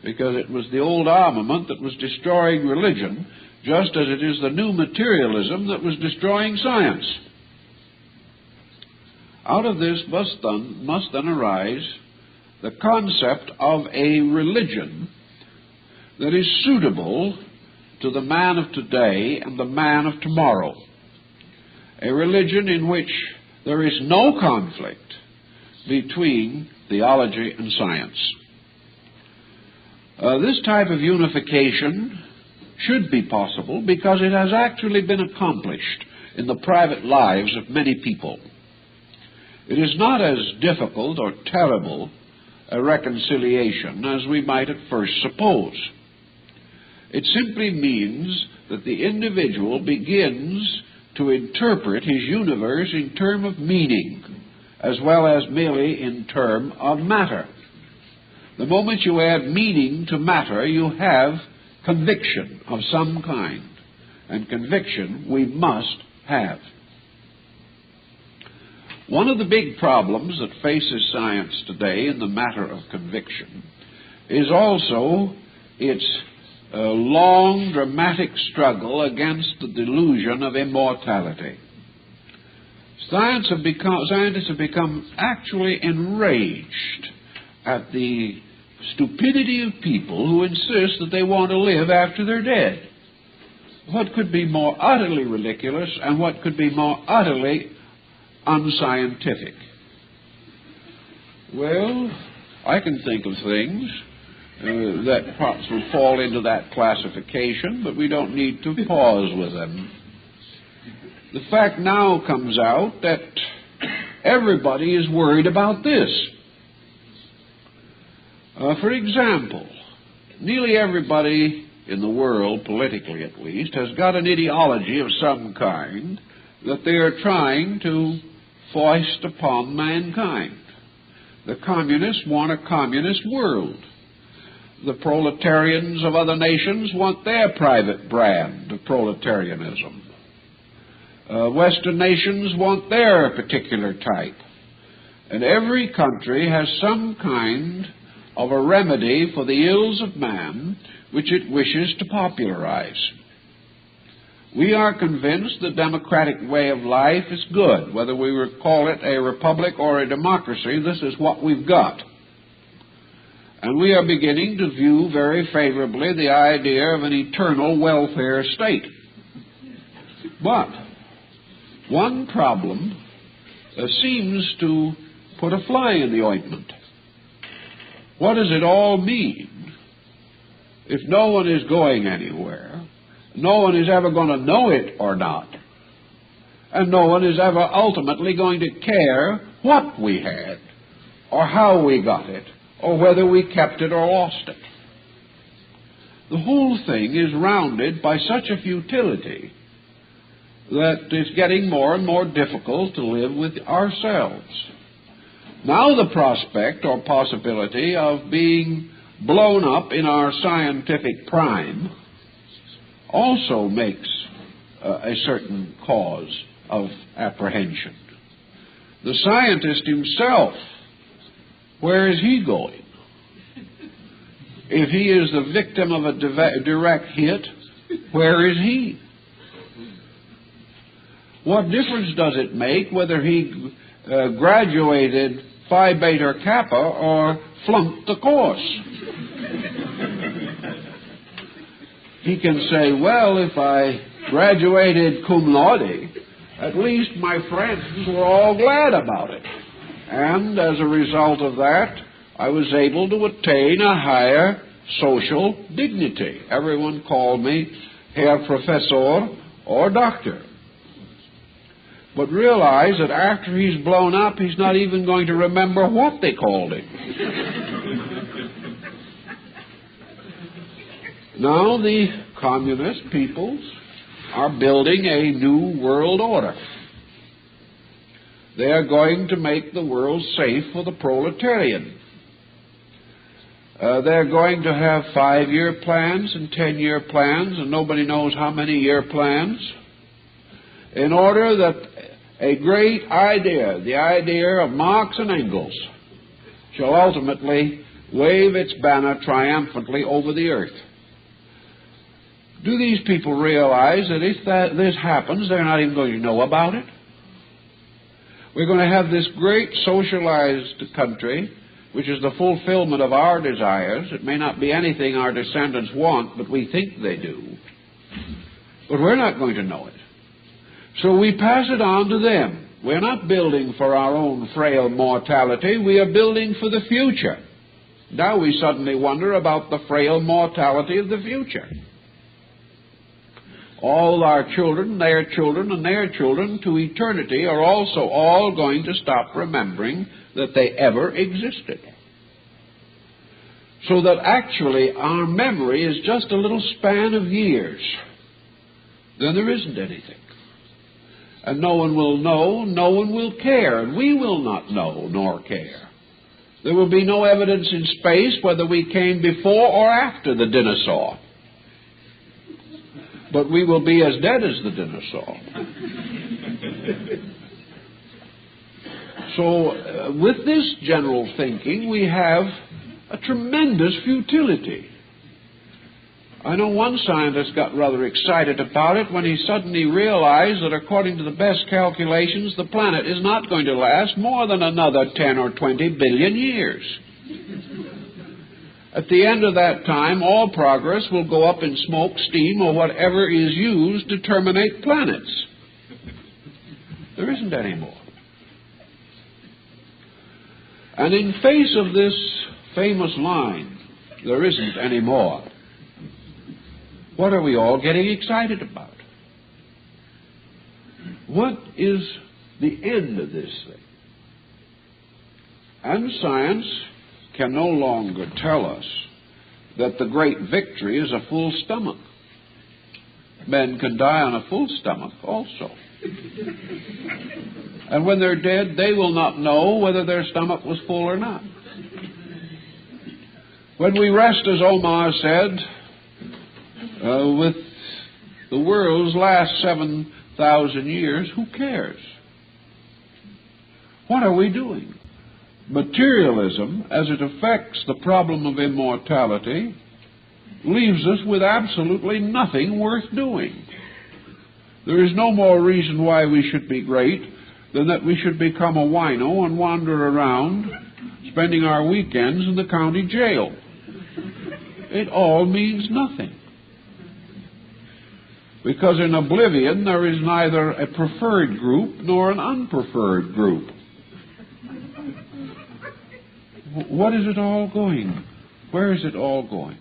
because it was the old armament that was destroying religion, just as it is the new materialism that was destroying science. Out of this must then arise the concept of a religion that is suitable to the man of today and the man of tomorrow. A religion in which there is no conflict between theology and science. This type of unification should be possible because it has actually been accomplished in the private lives of many people. It is not as difficult or terrible a reconciliation as we might at first suppose. It simply means that the individual begins to interpret his universe in terms of meaning as well as merely in terms of matter. The moment you add meaning to matter, you have conviction of some kind, and conviction we must have. One of the big problems that faces science today in the matter of conviction is also its long, dramatic struggle against the delusion of immortality. Scientists have become actually enraged at the stupidity of people who insist that they want to live after they're dead. What could be more utterly ridiculous and what could be more utterly unscientific? Well, I can think of things that perhaps would fall into that classification, but we don't need to pause with them. The fact now comes out that everybody is worried about this. For example, nearly everybody in the world, politically at least, has got an ideology of some kind that they are trying to foist upon mankind. The communists want a communist world. The proletarians of other nations want their private brand of proletarianism. Western nations want their particular type. And every country has some kind of a remedy for the ills of man which it wishes to popularize. We are convinced the democratic way of life is good. Whether we call it a republic or a democracy, this is what we've got. And we are beginning to view very favorably the idea of an eternal welfare state. But one problem seems to put a fly in the ointment. What does it all mean if no one is going anywhere, no one is ever going to know it or not, and no one is ever ultimately going to care what we had, or how we got it, or whether we kept it or lost it? The whole thing is rounded by such a futility that it's getting more and more difficult to live with ourselves. Now the prospect or possibility of being blown up in our scientific prime also makes a certain cause of apprehension. The scientist himself, where is he going? If he is the victim of a direct hit, where is he? What difference does it make whether he graduated Phi Beta Kappa or flunked the course? He can say, well, if I graduated cum laude, at least my friends were all glad about it. And as a result of that, I was able to attain a higher social dignity. Everyone called me Herr Professor or Doctor. But realize that after he's blown up, he's not even going to remember what they called him. Now the communist peoples are building a new world order. They are going to make the world safe for the proletarian. They're going to have 5-year plans and 10-year plans and nobody knows how many year plans, in order that a great idea, the idea of Marx and Engels, shall ultimately wave its banner triumphantly over the earth. Do these people realize that if this happens, they're not even going to know about it? We're going to have this great socialized country, which is the fulfillment of our desires. It may not be anything our descendants want, but we think they do. But we're not going to know it. So we pass it on to them. We're not building for our own frail mortality. We are building for the future. Now we suddenly wonder about the frail mortality of the future. All our children, their children, and their children to eternity are also all going to stop remembering that they ever existed. So that actually our memory is just a little span of years. Then there isn't anything. And no one will know, no one will care, and we will not know nor care. There will be no evidence in space whether we came before or after the dinosaur. But we will be as dead as the dinosaur. So with this general thinking, we have a tremendous futility. I know one scientist got rather excited about it when he suddenly realized that according to the best calculations, the planet is not going to last more than another 10 or 20 billion years. At the end of that time, all progress will go up in smoke, steam, or whatever is used to terminate planets. There isn't any more. And in face of this famous line, there isn't any more, what are we all getting excited about? What is the end of this thing? And science can no longer tell us that the great victory is a full stomach. Men can die on a full stomach also. And when they're dead, they will not know whether their stomach was full or not. When we rest, as Omar said, with the world's last 7,000 years, who cares? What are we doing? Materialism, as it affects the problem of immortality, leaves us with absolutely nothing worth doing. There is no more reason why we should be great than that we should become a wino and wander around, spending our weekends in the county jail. It all means nothing. Because in oblivion there is neither a preferred group nor an unpreferred group. What is it all going? Where is it all going?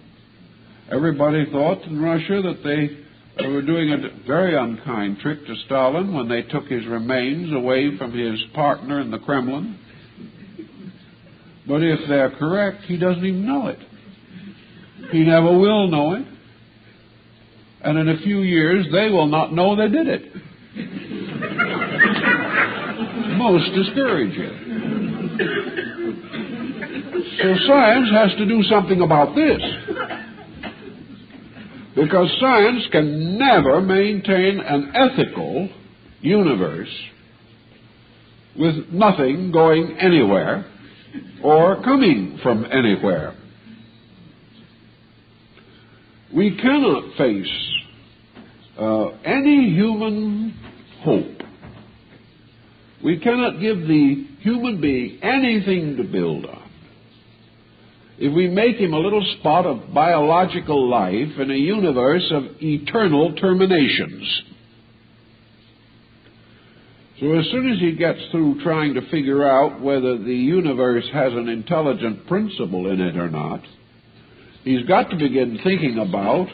Everybody thought in Russia that they were doing a very unkind trick to Stalin when they took his remains away from his partner in the Kremlin. But if they're correct, he doesn't even know it. He never will know it. And in a few years, they will not know they did it. Most discouraging. So science has to do something about this. Because science can never maintain an ethical universe with nothing going anywhere or coming from anywhere. We cannot face any human hope. We cannot give the human being anything to build on if we make him a little spot of biological life in a universe of eternal terminations. So as soon as he gets through trying to figure out whether the universe has an intelligent principle in it or not, he's got to begin thinking about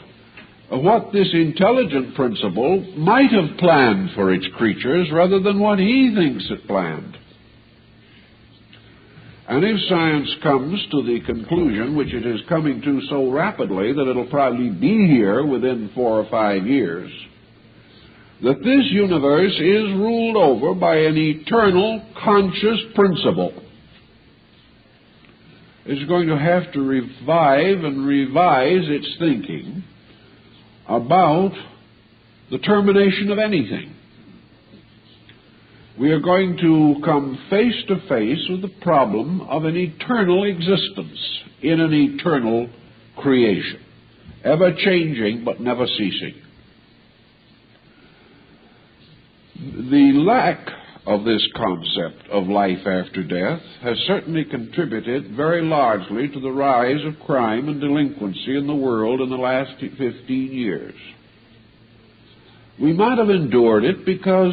what this intelligent principle might have planned for its creatures rather than what he thinks it planned. And if science comes to the conclusion, which it is coming to so rapidly that it'll probably be here within 4 or 5 years, that this universe is ruled over by an eternal conscious principle, it's going to have to revive and revise its thinking about the termination of anything. We are going to come face to face with the problem of an eternal existence in an eternal creation, ever changing but never ceasing. The lack of this concept of life after death has certainly contributed very largely to the rise of crime and delinquency in the world in the last 15 years. We might have endured it because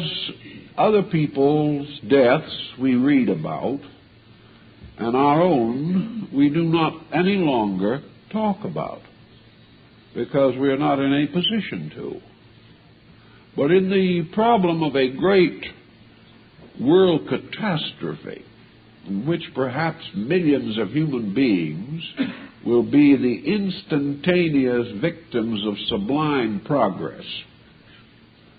other people's deaths we read about, and our own we do not any longer talk about, because we are not in a position to. But in the problem of a great world catastrophe, in which perhaps millions of human beings will be the instantaneous victims of sublime progress,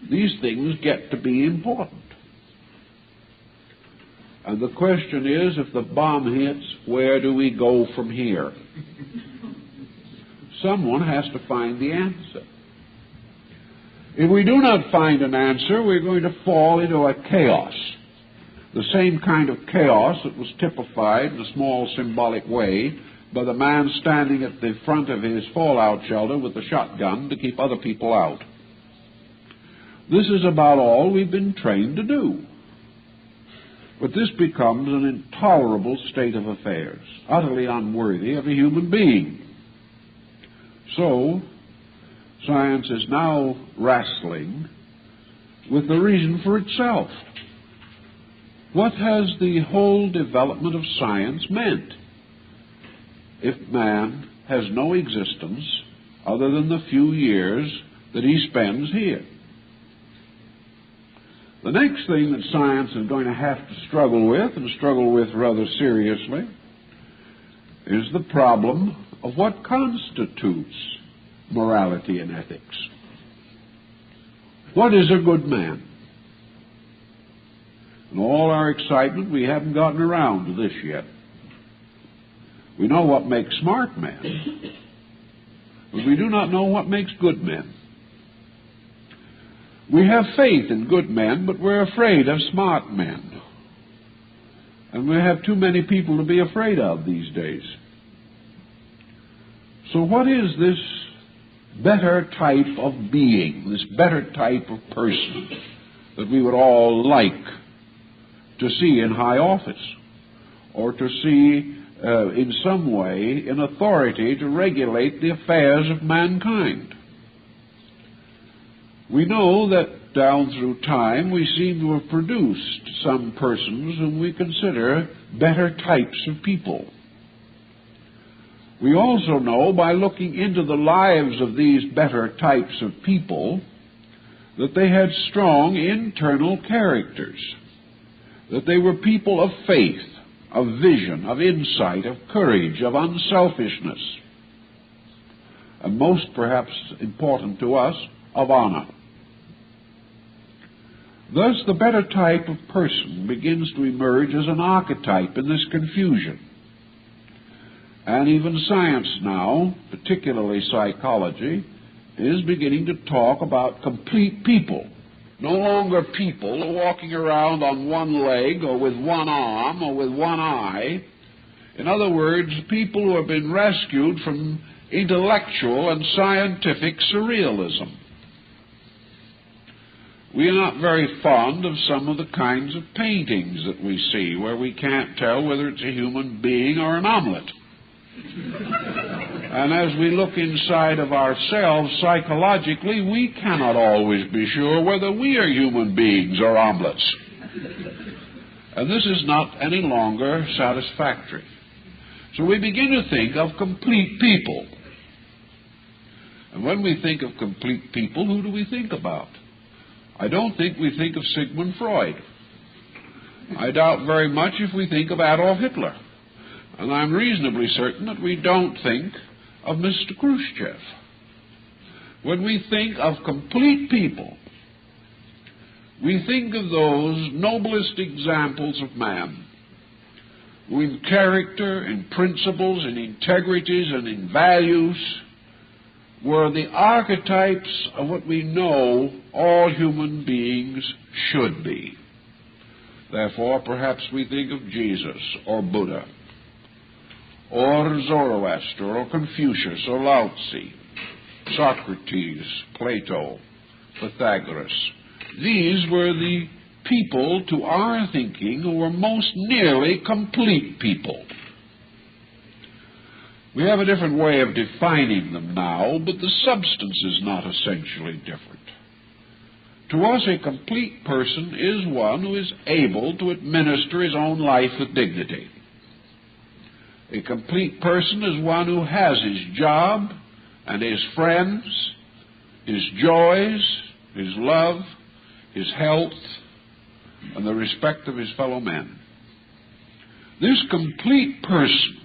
these things get to be important. And the question is, if the bomb hits, where do we go from here? Someone has to find the answer. If we do not find an answer, we're going to fall into a chaos. The same kind of chaos that was typified in a small symbolic way by the man standing at the front of his fallout shelter with the shotgun to keep other people out. This is about all we've been trained to do. But this becomes an intolerable state of affairs, utterly unworthy of a human being. So, science is now wrestling with the reason for itself. What has the whole development of science meant if man has no existence other than the few years that he spends here? The next thing that science is going to have to struggle with, and struggle with rather seriously, is the problem of what constitutes morality and ethics. What is a good man? In all our excitement, we haven't gotten around to this yet. We know what makes smart men, but we do not know what makes good men. We have faith in good men, but we're afraid of smart men. And we have too many people to be afraid of these days. So what is this better type of being, this better type of person that we would all like to see in high office, or to see in some way in authority to regulate the affairs of mankind? We know that down through time we seem to have produced some persons whom we consider better types of people. We also know by looking into the lives of these better types of people that they had strong internal characters, that they were people of faith, of vision, of insight, of courage, of unselfishness, and most perhaps important to us, of honor. Thus, the better type of person begins to emerge as an archetype in this confusion. And even science now, particularly psychology, is beginning to talk about complete people. No longer people walking around on one leg or with one arm or with one eye. In other words, people who have been rescued from intellectual and scientific surrealism. We are not very fond of some of the kinds of paintings that we see where we can't tell whether it's a human being or an omelet. And as we look inside of ourselves psychologically, we cannot always be sure whether we are human beings or omelets. And this is not any longer satisfactory. So we begin to think of complete people. And when we think of complete people, who do we think about? I don't think we think of Sigmund Freud. I doubt very much if we think of Adolf Hitler. And I'm reasonably certain that we don't think of Mr. Khrushchev. When we think of complete people, we think of those noblest examples of man, who in character, in principles, in integrities, and in values were the archetypes of what we know all human beings should be. Therefore, perhaps we think of Jesus or Buddha, or Zoroaster, or Confucius, or Lao Tzu, Socrates, Plato, Pythagoras. These were the people, to our thinking, who were most nearly complete people. We have a different way of defining them now, but the substance is not essentially different. To us, a complete person is one who is able to administer his own life with dignity. A complete person is one who has his job and his friends, his joys, his love, his health, and the respect of his fellow men. This complete person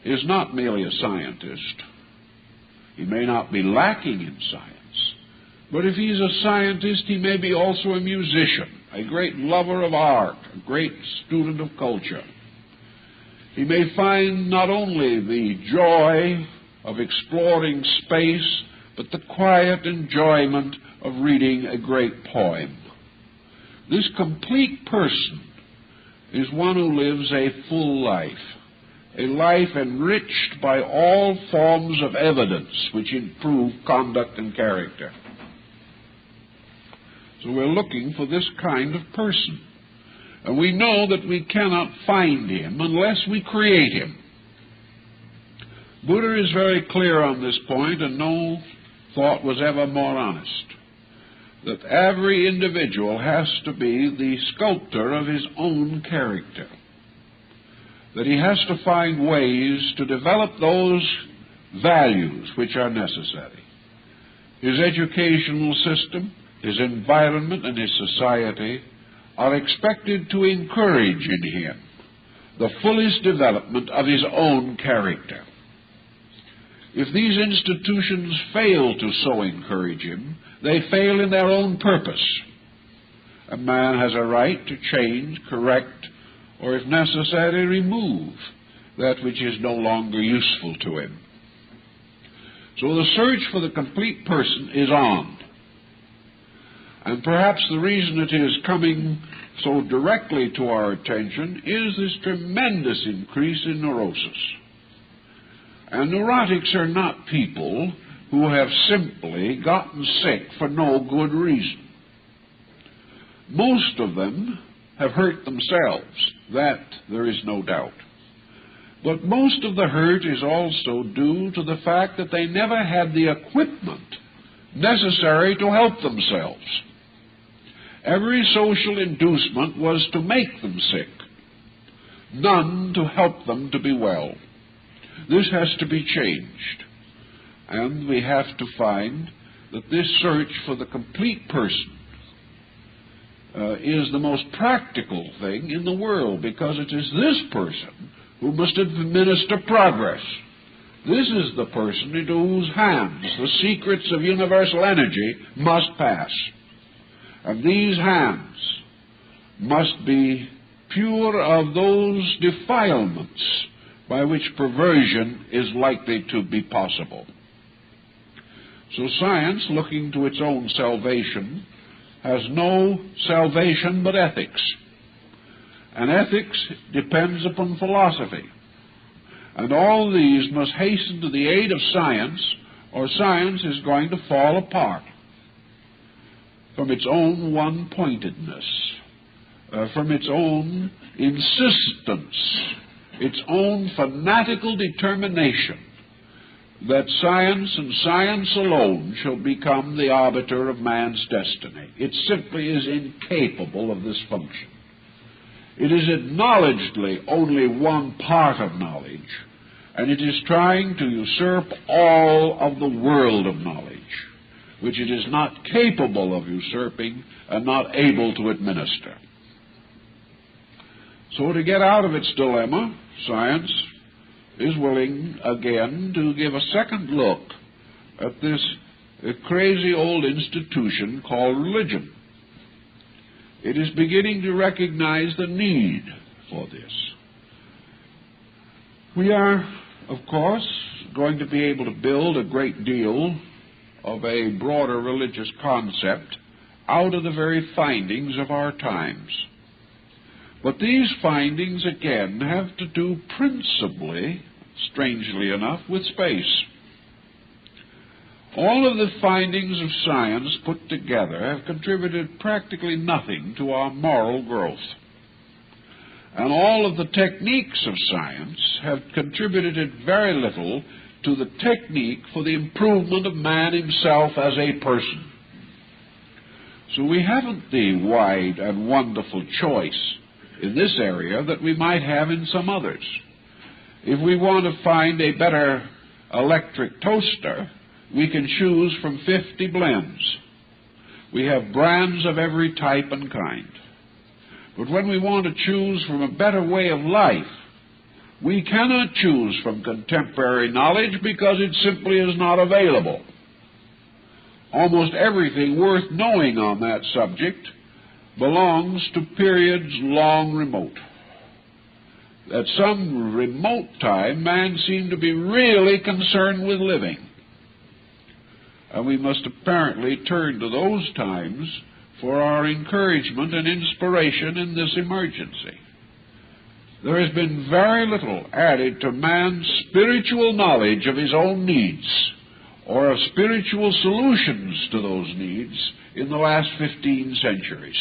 is not merely a scientist. He may not be lacking in science, but if he's a scientist, he may be also a musician, a great lover of art, a great student of culture. He may find not only the joy of exploring space, but the quiet enjoyment of reading a great poem. This complete person is one who lives a full life, a life enriched by all forms of evidence which improve conduct and character. So we're looking for this kind of person. And we know that we cannot find him unless we create him. Buddha is very clear on this point, and no thought was ever more honest, that every individual has to be the sculptor of his own character, that he has to find ways to develop those values which are necessary. His educational system, his environment, and his society are expected to encourage in him the fullest development of his own character. If these institutions fail to so encourage him, they fail in their own purpose. A man has a right to change, correct, or if necessary, remove that which is no longer useful to him. So the search for the complete person is on. And perhaps the reason it is coming so directly to our attention is this tremendous increase in neurosis. And neurotics are not people who have simply gotten sick for no good reason. Most of them have hurt themselves. That there is no doubt. But most of the hurt is also due to the fact that they never had the equipment necessary to help themselves. Every social inducement was to make them sick, none to help them to be well. This has to be changed, and we have to find that this search for the complete person is the most practical thing in the world, because it is this person who must administer progress. This is the person into whose hands the secrets of universal energy must pass. And these hands must be pure of those defilements by which perversion is likely to be possible. So science, looking to its own salvation, has no salvation but ethics. And ethics depends upon philosophy. And all these must hasten to the aid of science, or science is going to fall apart from its own one-pointedness, from its own insistence, its own fanatical determination that science and science alone shall become the arbiter of man's destiny. It simply is incapable of this function. It is acknowledgedly only one part of knowledge, and it is trying to usurp all of the world of knowledge, which it is not capable of usurping and not able to administer. So to get out of its dilemma, science is willing again to give a second look at this crazy old institution called religion. It is beginning to recognize the need for this. We are, of course, going to be able to build a great deal of a broader religious concept out of the very findings of our times. But these findings, again, have to do principally, strangely enough, with space. All of the findings of science put together have contributed practically nothing to our moral growth. And all of the techniques of science have contributed very little to the technique for the improvement of man himself as a person. So we haven't the wide and wonderful choice in this area that we might have in some others. If we want to find a better electric toaster, we can choose from 50 blends. We have brands of every type and kind. But when we want to choose from a better way of life, we cannot choose from contemporary knowledge because it simply is not available. Almost everything worth knowing on that subject belongs to periods long remote. At some remote time, man seemed to be really concerned with living. And we must apparently turn to those times for our encouragement and inspiration in this emergency. There has been very little added to man's spiritual knowledge of his own needs or of spiritual solutions to those needs in the last 15 centuries.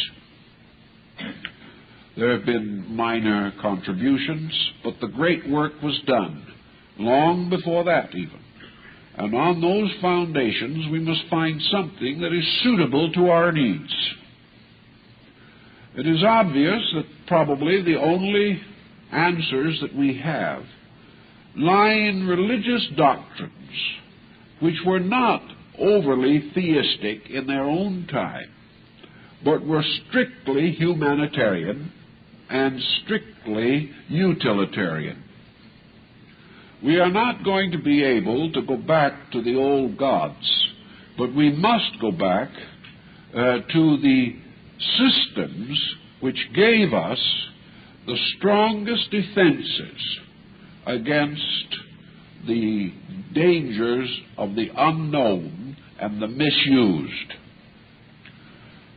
There have been minor contributions, but the great work was done long before that even. And on those foundations we must find something that is suitable to our needs. It is obvious that probably the only answers that we have lie in religious doctrines which were not overly theistic in their own time, but were strictly humanitarian and strictly utilitarian. We are not going to be able to go back to the old gods, but we must go back to the systems which gave us the strongest defenses against the dangers of the unknown and the misused.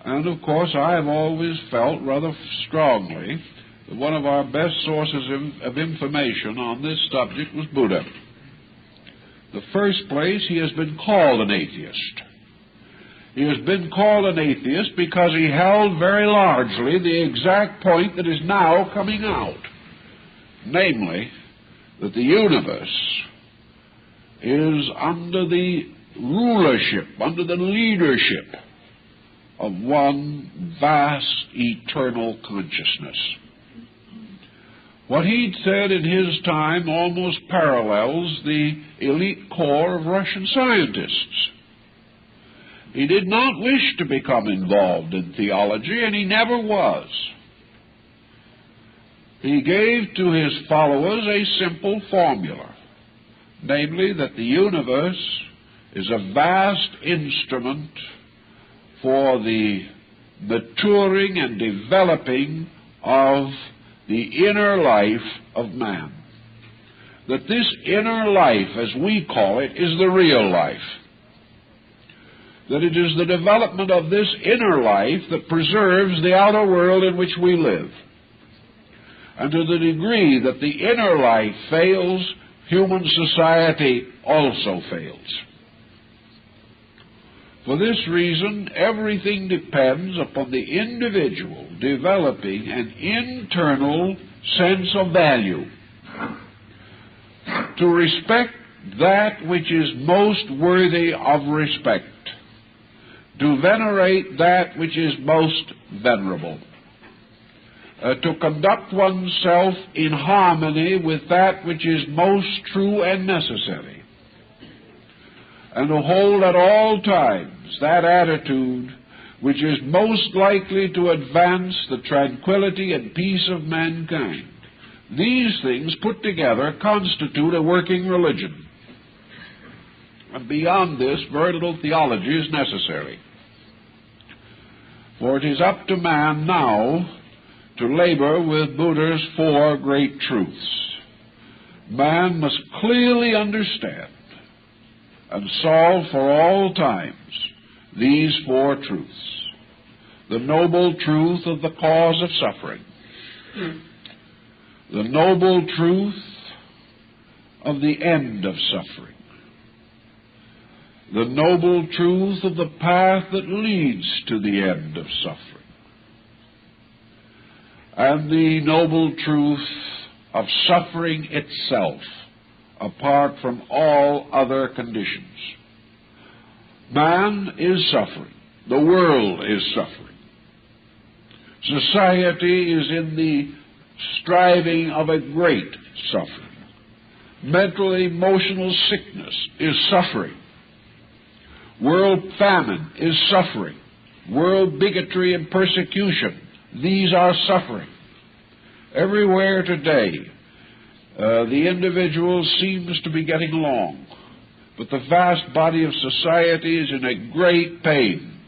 And of course, I have always felt rather strongly that one of our best sources of information on this subject was Buddha. In the first place, he has been called an atheist. He has been called an atheist because he held very largely the exact point that is now coming out, namely, that the universe is under the rulership, under the leadership of one vast eternal consciousness. What he'd said in his time almost parallels the elite corps of Russian scientists. He did not wish to become involved in theology, and he never was. He gave to his followers a simple formula, namely that the universe is a vast instrument for the maturing and developing of the inner life of man. That this inner life, as we call it, is the real life. That it is the development of this inner life that preserves the outer world in which we live. And to the degree that the inner life fails, human society also fails. For this reason, everything depends upon the individual developing an internal sense of value, to respect that which is most worthy of respect, to venerate that which is most venerable, to conduct oneself in harmony with that which is most true and necessary, and to hold at all times that attitude which is most likely to advance the tranquility and peace of mankind. These things put together constitute a working religion. And beyond this, very little theology is necessary. For it is up to man now to labor with Buddha's four great truths. Man must clearly understand and solve for all times these four truths. The noble truth of the cause of suffering. The noble truth of the end of suffering. The noble truth of the path that leads to the end of suffering. And the noble truth of suffering itself, apart from all other conditions. Man is suffering. The world is suffering. Society is in the striving of a great suffering. Mental and emotional sickness is suffering. World famine is suffering. World bigotry and persecution, these are suffering. Everywhere today, the individual seems to be getting along, but the vast body of society is in a great pain,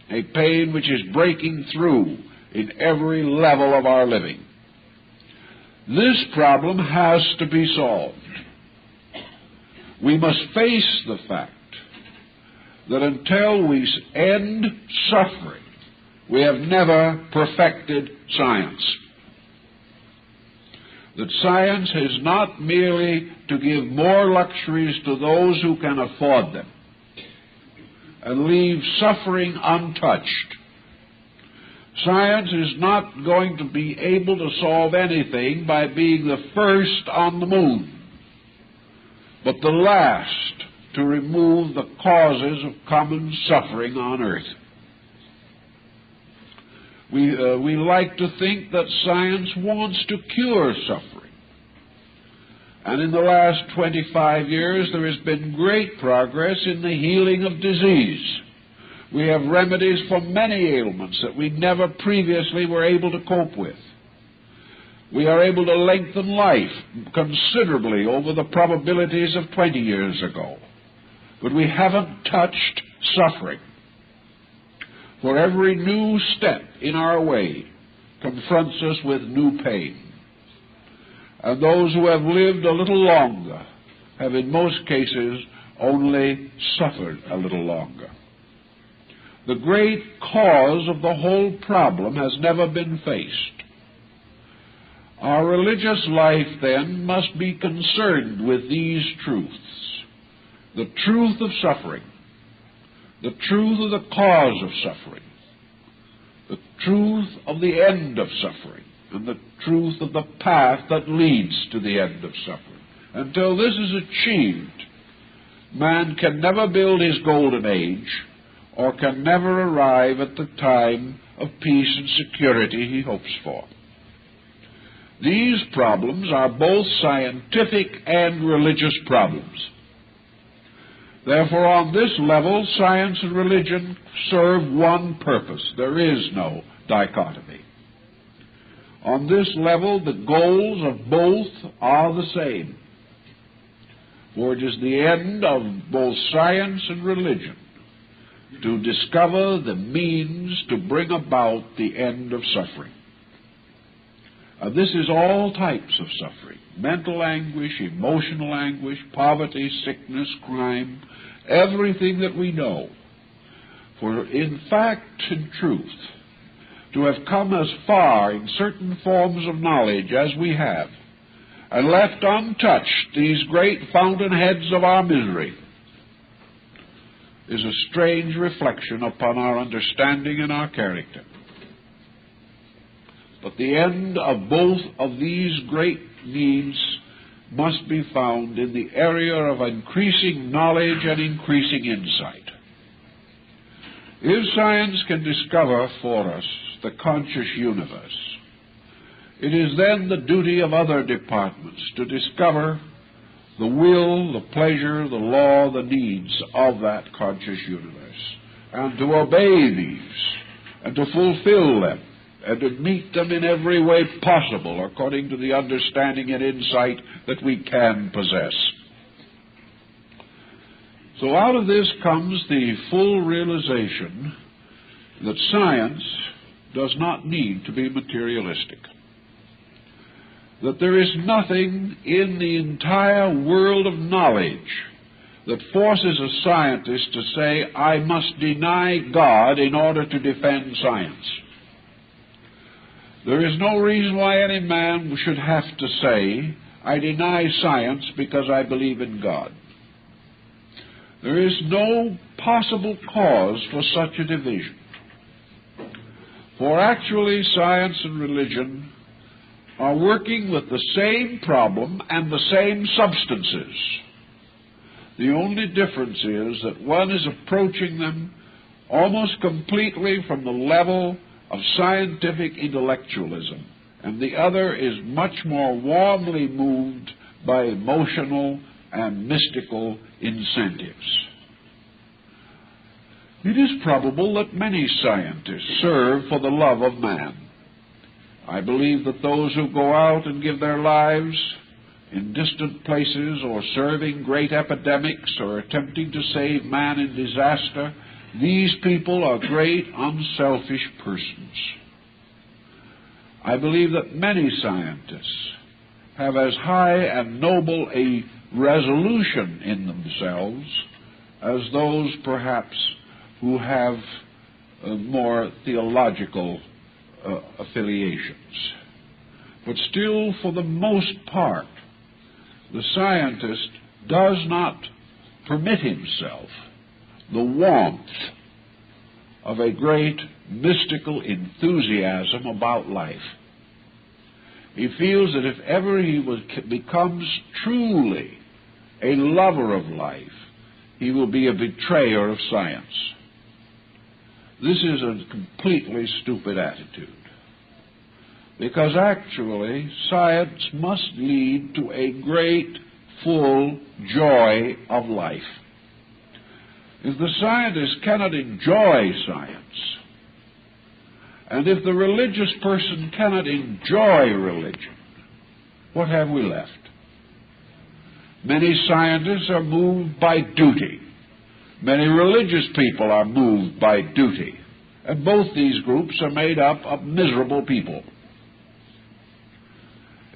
a pain which is breaking through in every level of our living. This problem has to be solved. We must face the fact that until we end suffering, we have never perfected science. That science is not merely to give more luxuries to those who can afford them and leave suffering untouched, Science is not going to be able to solve anything by being the first on the moon, but the last to remove the causes of common suffering on earth. We like to think that science wants to cure suffering. And in the last 25 years, there has been great progress in the healing of disease. We have remedies for many ailments that we never previously were able to cope with. We are able to lengthen life considerably over the probabilities of 20 years ago. But we haven't touched suffering. For every new step in our way confronts us with new pain. And those who have lived a little longer have in most cases only suffered a little longer. The great cause of the whole problem has never been faced. Our religious life, then, must be concerned with these truths. The truth of suffering, the truth of the cause of suffering, the truth of the end of suffering, and the truth of the path that leads to the end of suffering. Until this is achieved, man can never build his golden age, or can never arrive at the time of peace and security he hopes for. These problems are both scientific and religious problems. Therefore, on this level, science and religion serve one purpose. There is no dichotomy. On this level, the goals of both are the same. For it is the end of both science and religion to discover the means to bring about the end of suffering. This is all types of suffering: mental anguish, emotional anguish, poverty, sickness, crime, everything that we know. For in fact and truth, to have come as far in certain forms of knowledge as we have, and left untouched these great fountainheads of our misery, is a strange reflection upon our understanding and our character. But the end of both of these great needs must be found in the area of increasing knowledge and increasing insight. If science can discover for us the conscious universe, it is then the duty of other departments to discover the will, the pleasure, the law, the needs of that conscious universe, and to obey these, and to fulfill them, and to meet them in every way possible according to the understanding and insight that we can possess. So out of this comes the full realization that science does not need to be materialistic. That there is nothing in the entire world of knowledge that forces a scientist to say, I must deny God in order to defend science. There is no reason why any man should have to say, I deny science because I believe in God. There is no possible cause for such a division. For actually, science and religion are working with the same problem and the same substances. The only difference is that one is approaching them almost completely from the level of scientific intellectualism, and the other is much more warmly moved by emotional and mystical incentives. It is probable that many scientists serve for the love of man. I believe that those who go out and give their lives in distant places, or serving great epidemics, or attempting to save man in disaster, these people are great unselfish persons. I believe that many scientists have as high and noble a resolution in themselves as those perhaps who have more theological affiliations. But still, for the most part, the scientist does not permit himself the warmth of a great mystical enthusiasm about life. He feels that if ever he becomes truly a lover of life, he will be a betrayer of science. This is a completely stupid attitude, because actually science must lead to a great, full joy of life. If the scientist cannot enjoy science, and if the religious person cannot enjoy religion, what have we left? Many scientists are moved by duty. Many religious people are moved by duty. And both these groups are made up of miserable people.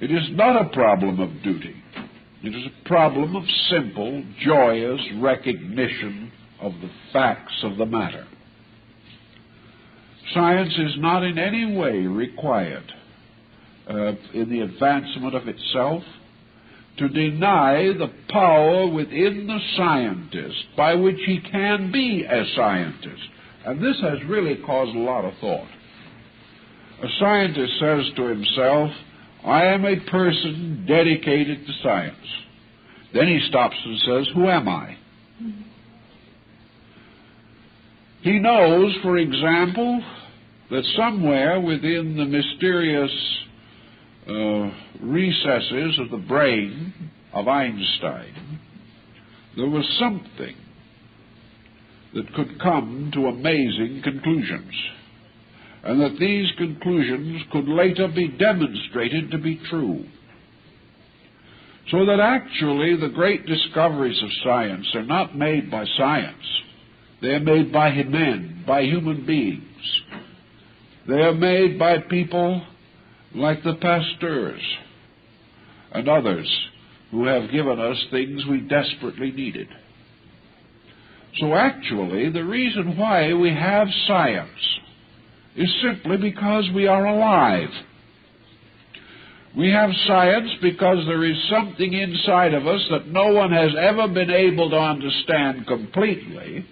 It is not a problem of duty. It is a problem of simple, joyous recognition of the facts of the matter. Science is not in any way required in the advancement of itself to deny the power within the scientist by which he can be a scientist. And this has really caused a lot of thought. A scientist says to himself, I am a person dedicated to science. Then he stops and says, who am I? He knows, for example, that somewhere within the mysterious recesses of the brain of Einstein, there was something that could come to amazing conclusions, and that these conclusions could later be demonstrated to be true. So that actually the great discoveries of science are not made by science. They are made by men, by human beings. They are made by people like the Pasteurs and others who have given us things we desperately needed. So actually, the reason why we have science is simply because we are alive. We have science because there is something inside of us that no one has ever been able to understand completely,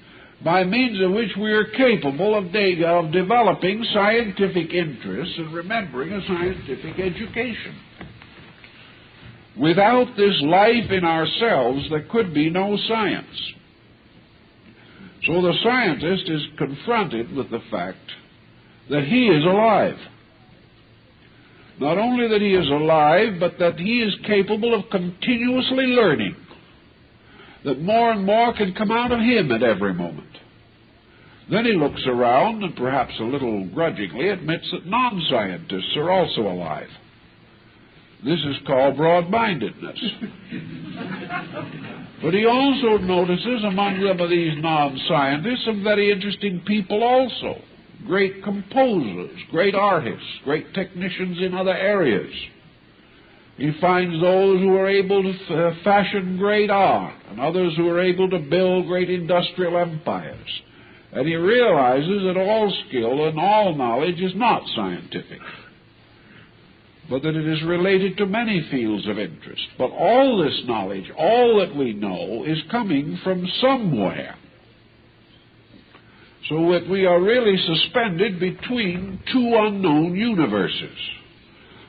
by means of which we are capable of developing scientific interests and remembering a scientific education. Without this life in ourselves, there could be no science. So the scientist is confronted with the fact that he is alive. Not only that he is alive, but that he is capable of continuously learning, that more and more can come out of him at every moment. Then he looks around and perhaps a little grudgingly admits that non-scientists are also alive. This is called broad-mindedness. But he also notices among some of these non-scientists some very interesting people also. Great composers, great artists, great technicians in other areas. He finds those who are able to fashion great art, and others who are able to build great industrial empires. And he realizes that all skill and all knowledge is not scientific, but that it is related to many fields of interest. But all this knowledge, all that we know, is coming from somewhere. So that we are really suspended between two unknown universes.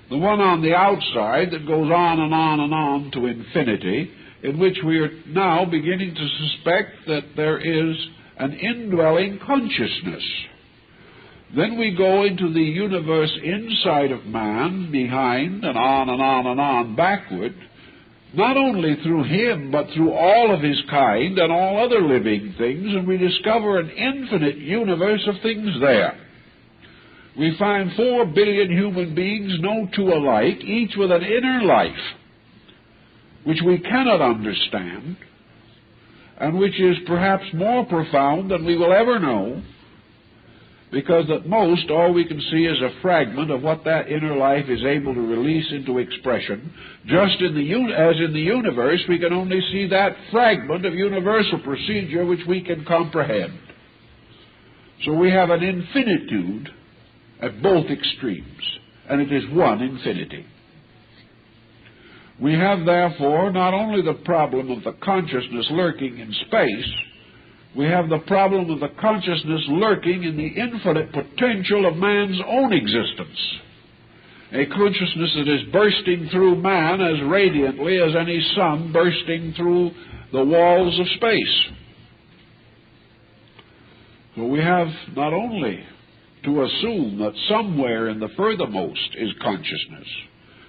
The one on the outside that goes on and on and on to infinity, in which we are now beginning to suspect that there is an indwelling consciousness. Then we go into the universe inside of man, behind, and on and on and on backward, not only through him, but through all of his kind and all other living things, and we discover an infinite universe of things there. We find 4 billion human beings, no two alike, each with an inner life, which we cannot understand, and which is perhaps more profound than we will ever know, because at most all we can see is a fragment of what that inner life is able to release into expression. Just as in the universe, we can only see that fragment of universal procedure which we can comprehend. So we have an infinitude at both extremes, and it is one infinity. We have, therefore, not only the problem of the consciousness lurking in space, We have the problem of the consciousness lurking in the infinite potential of man's own existence. A consciousness that is bursting through man as radiantly as any sun bursting through the walls of space. So we have not only to assume that somewhere in the furthermost is consciousness,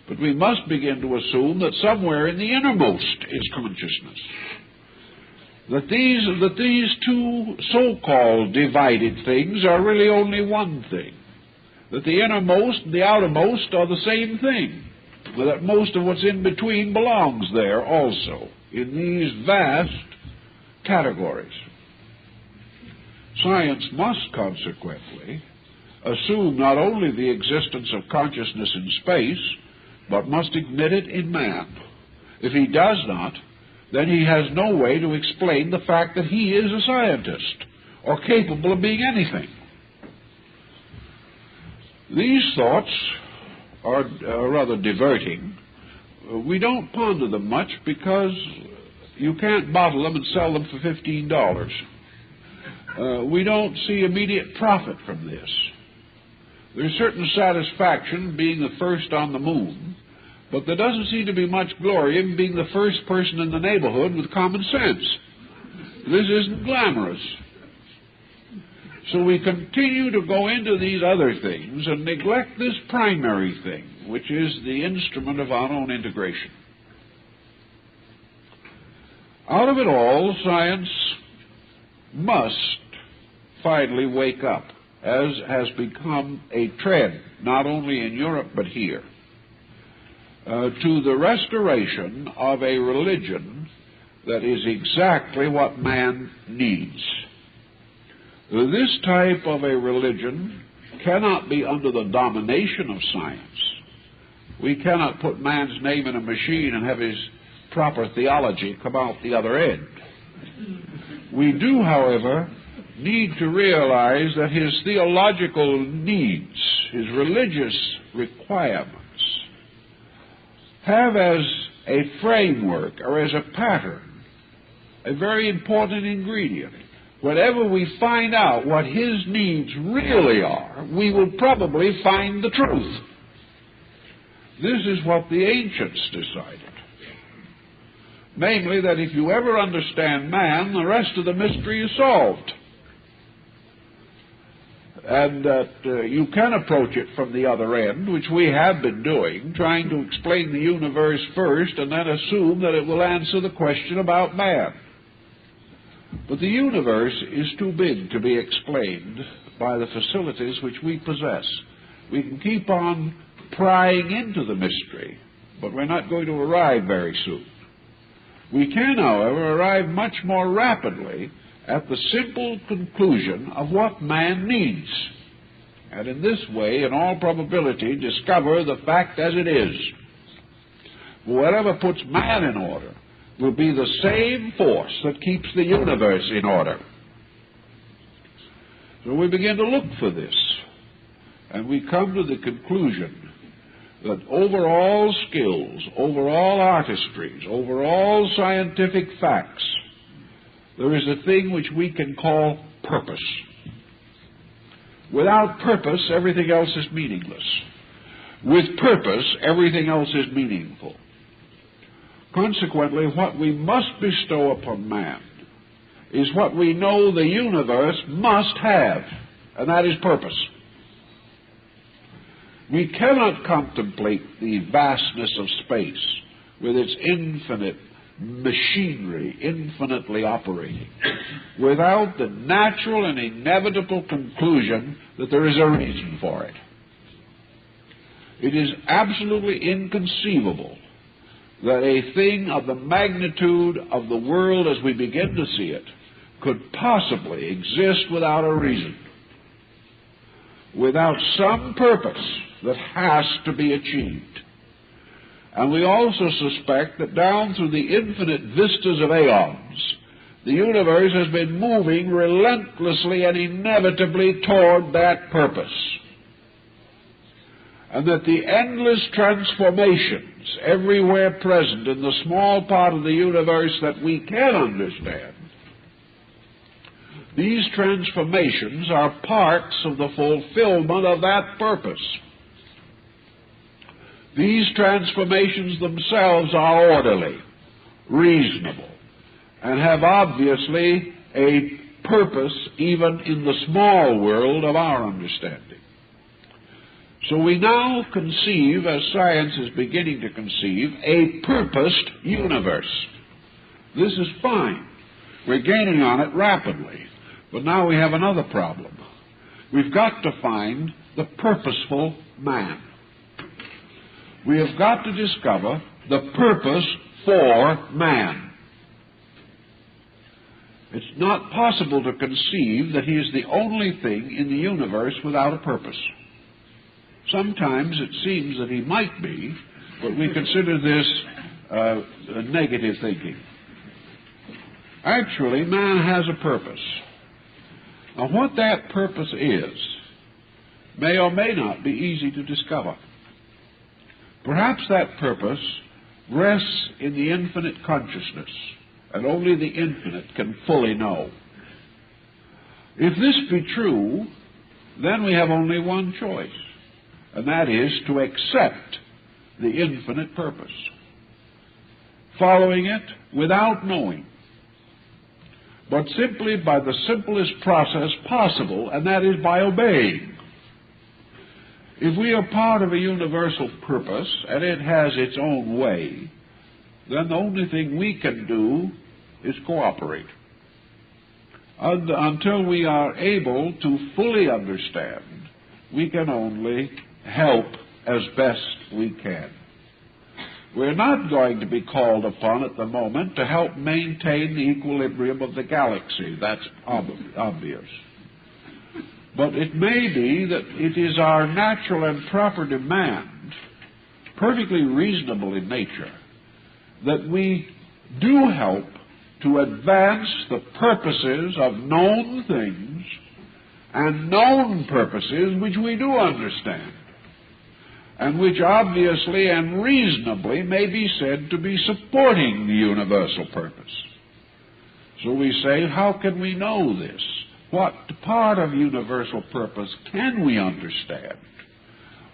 but we must begin to assume that somewhere in the innermost is consciousness. That these two so-called divided things are really only one thing. That the innermost and the outermost are the same thing. That most of what's in between belongs there also, in these vast categories. Science must consequently assume not only the existence of consciousness in space, but must admit it in man. If he does not, then he has no way to explain the fact that he is a scientist or capable of being anything. These thoughts are rather diverting. We don't ponder them much because you can't bottle them and sell them for $15. We don't see immediate profit from this. There's certain satisfaction in being the first on the moon, but there doesn't seem to be much glory in being the first person in the neighborhood with common sense. This isn't glamorous. So we continue to go into these other things and neglect this primary thing, which is the instrument of our own integration. Out of it all, science must finally wake up, as has become a trend, not only in Europe but here, to the restoration of a religion that is exactly what man needs. This type of a religion cannot be under the domination of science. We cannot put man's name in a machine and have his proper theology come out the other end. We do, however, need to realize that his theological needs, his religious requirements, have as a framework or as a pattern a very important ingredient. Whenever we find out what his needs really are, we will probably find the truth. This is what the ancients decided. Namely, that if you ever understand man, the rest of the mystery is solved. And that you can approach it from the other end, which we have been doing, trying to explain the universe first and then assume that it will answer the question about man. But the universe is too big to be explained by the facilities which we possess. We can keep on prying into the mystery, but we're not going to arrive very soon. We can, however, arrive much more rapidly at the simple conclusion of what man needs, and in this way, in all probability, discover the fact as it is. Whatever puts man in order will be the same force that keeps the universe in order. So we begin to look for this, and we come to the conclusion that over all skills, over all artistries, over all scientific facts, there is a thing which we can call purpose. Without purpose, everything else is meaningless. With purpose, everything else is meaningful. Consequently, what we must bestow upon man is what we know the universe must have, and that is purpose. We cannot contemplate the vastness of space with its infinite machinery infinitely operating without the natural and inevitable conclusion that there is a reason for it. It is absolutely inconceivable that a thing of the magnitude of the world as we begin to see it could possibly exist without a reason, without some purpose that has to be achieved. And we also suspect that down through the infinite vistas of aeons, the universe has been moving relentlessly and inevitably toward that purpose. And that the endless transformations everywhere present in the small part of the universe that we can understand These transformations are parts of the fulfillment of that purpose. These transformations themselves are orderly, reasonable, and have obviously a purpose even in the small world of our understanding. So we now conceive, as science is beginning to conceive, a purposed universe. This is fine. We're gaining on it rapidly. But now we have another problem. We've got to find the purposeful man. We have got to discover the purpose for man. It's not possible to conceive that he is the only thing in the universe without a purpose. Sometimes it seems that he might be, but we consider this negative thinking. Actually, man has a purpose. Now, what that purpose is may or may not be easy to discover. Perhaps that purpose rests in the infinite consciousness, and only the infinite can fully know. If this be true, then we have only one choice, and that is to accept the infinite purpose, following it without knowing, but simply by the simplest process possible, and that is by obeying. If we are part of a universal purpose, and it has its own way, then the only thing we can do is cooperate. Until we are able to fully understand, we can only help as best we can. We're not going to be called upon at the moment to help maintain the equilibrium of the galaxy. That's obvious. But it may be that it is our natural and proper demand, perfectly reasonable in nature, that we do help to advance the purposes of known things and known purposes which we do understand, and which obviously and reasonably may be said to be supporting the universal purpose. So we say, how can we know this? What part of universal purpose can we understand?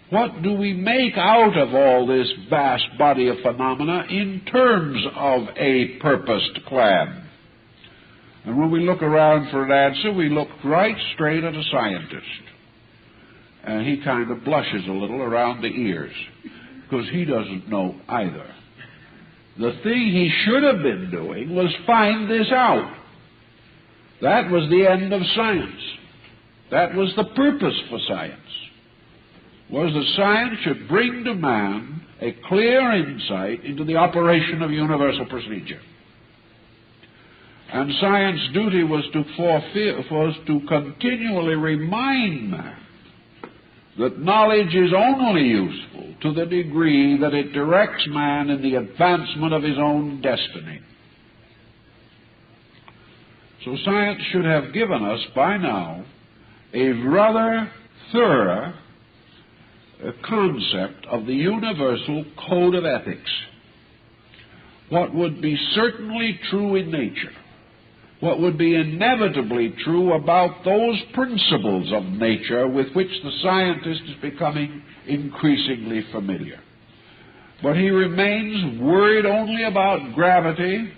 What do we make out of all this vast body of phenomena in terms of a purposed plan? And when we look around for an answer, we look right straight at a scientist. And he kind of blushes a little around the ears, because he doesn't know either. The thing he should have been doing was find this out. That was the end of science. That was the purpose for science, was that science should bring to man a clear insight into the operation of universal procedure. And science's duty was to continually remind man that knowledge is only useful to the degree that it directs man in the advancement of his own destiny. So science should have given us by now a rather thorough concept of the universal code of ethics. What would be certainly true in nature, what would be inevitably true about those principles of nature with which the scientist is becoming increasingly familiar. But he remains worried only about gravity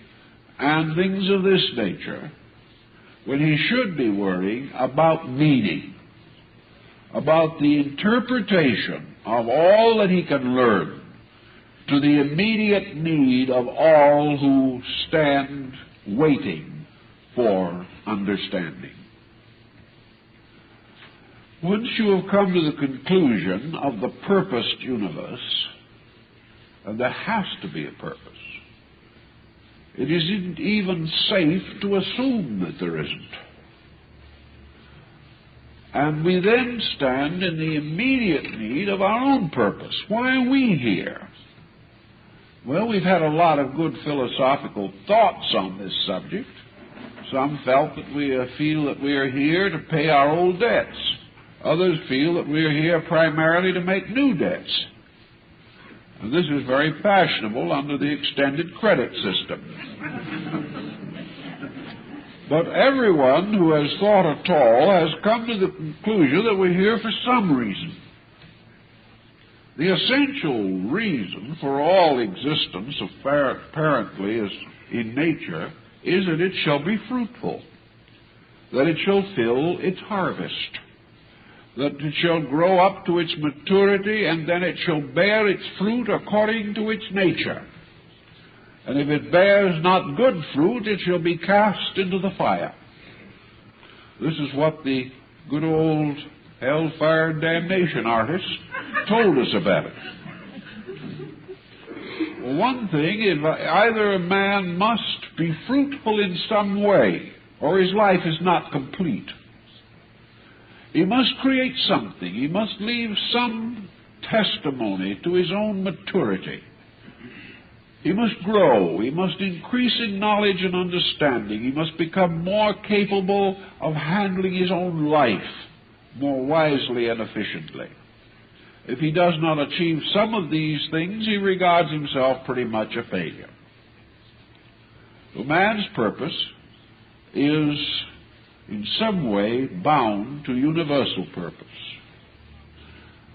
and things of this nature, when he should be worrying about meaning, about the interpretation of all that he can learn to the immediate need of all who stand waiting for understanding. Once you have come to the conclusion of the purposed universe, and there has to be a purpose, it isn't even safe to assume that there isn't. And we then stand in the immediate need of our own purpose. Why are we here? Well, we've had a lot of good philosophical thoughts on this subject. Some feel that we are here to pay our old debts. Others feel that we are here primarily to make new debts. And this is very fashionable under the extended credit system. But everyone who has thought at all has come to the conclusion that we're here for some reason. The essential reason for all existence, apparently, is in nature, is that it shall be fruitful, that it shall fill its harvest, that it shall grow up to its maturity, and then it shall bear its fruit according to its nature. And if it bears not good fruit, it shall be cast into the fire. This is what the good old hellfire and damnation artists told us about it. Well, one thing is either a man must be fruitful in some way, or his life is not complete. He must create something. He must leave some testimony to his own maturity. He must grow. He must increase in knowledge and understanding. He must become more capable of handling his own life more wisely and efficiently. If he does not achieve some of these things, he regards himself pretty much a failure. So man's purpose is in some way bound to universal purpose.